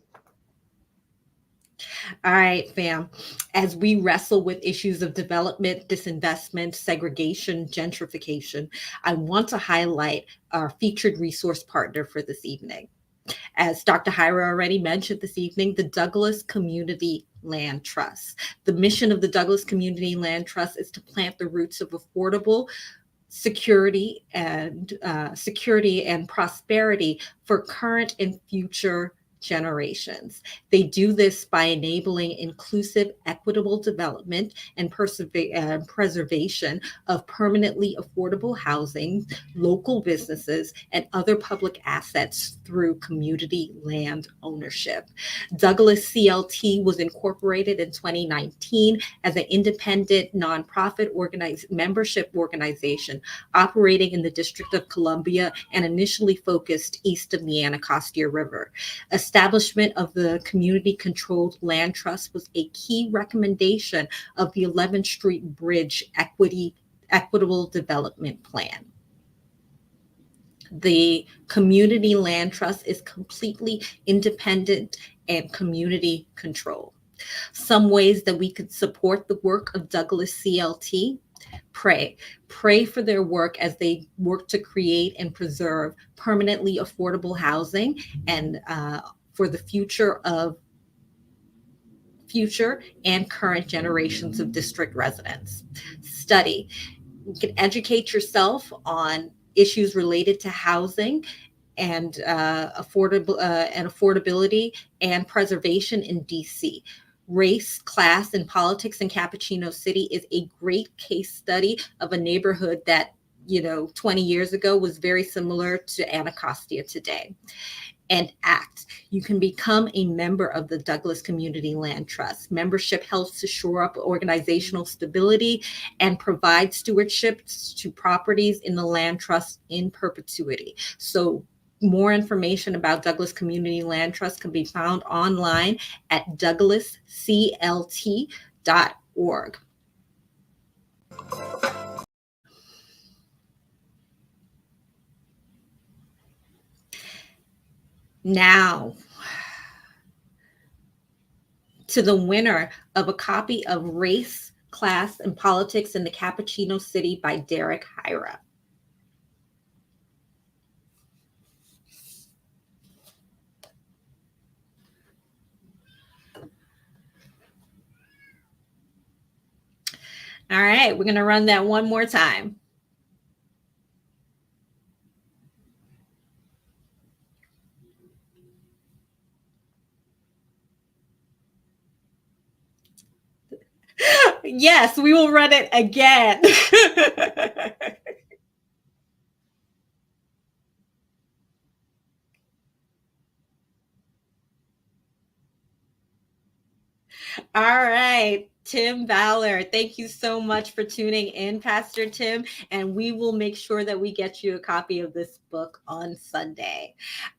All right, fam. As we wrestle with issues of development, disinvestment, segregation, gentrification, I want to highlight our featured resource partner for this evening. As Dr. Hyra already mentioned this evening, the Douglas Community Land Trust. The mission of the Douglas Community Land Trust is to plant the roots of affordable security and prosperity for current and future generations. They do this by enabling inclusive, equitable development and preservation of permanently affordable housing, local businesses, and other public assets through community land ownership. Douglas CLT was incorporated in 2019 as an independent nonprofit membership organization operating in the District of Columbia and initially focused east of the Anacostia River. Establishment of the community-controlled land trust was a key recommendation of the 11th Street Bridge Equitable Development Plan. The Community Land Trust is completely independent and community controlled. Some ways that we could support the work of Douglas CLT: pray for their work as they work to create and preserve permanently affordable housing and for the future and current generations of district residents. Study. You can educate yourself on issues related to housing and affordability and preservation in DC. Race, Class, and Politics in Cappuccino City is a great case study of a neighborhood that, 20 years ago was very similar to Anacostia today. And act. You can become a member of the Douglas Community Land Trust. Membership helps to shore up organizational stability and provide stewardship to properties in the land trust in perpetuity. So more information about Douglas Community Land Trust can be found online at douglasclt.org. Now, to the winner of a copy of Race, Class, and Politics in the Cappuccino City by Derek Hyra. All right, we're going to run that one more time. Yes, we will run it again. All right. Tim Ballard, thank you so much for tuning in, Pastor Tim, and we will make sure that we get you a copy of this book on Sunday.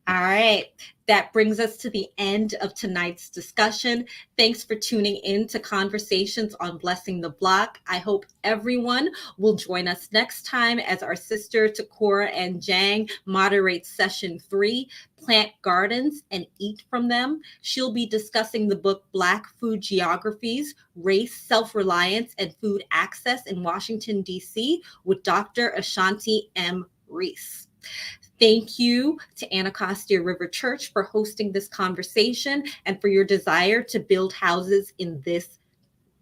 All right, that brings us to the end of tonight's discussion. Thanks for tuning in to Conversations on Blessing the Block. I hope everyone will join us next time as our sister Takora and Jang moderate session 3, Plant Gardens and Eat from Them. She'll be discussing the book Black Food Geographies, Race, Self-Reliance, and Food Access in Washington, D.C. with Dr. Ashanti M. Reese. Thank you to Anacostia River Church for hosting this conversation and for your desire to build houses in this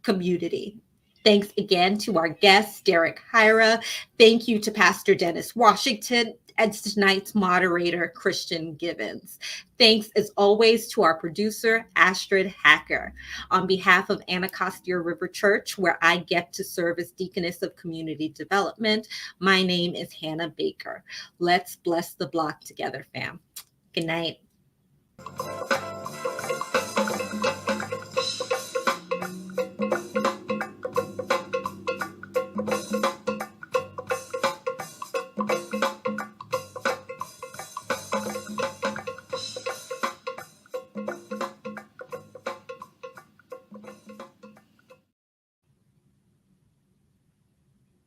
community. Thanks again to our guest, Derek Hyra. Thank you to Pastor Dennis Washington and tonight's moderator, Christian Gibbons. Thanks, as always, to our producer, Astrid Hacker. On behalf of Anacostia River Church, where I get to serve as Deaconess of Community Development, my name is Hannah Baker. Let's bless the block together, fam. Good night.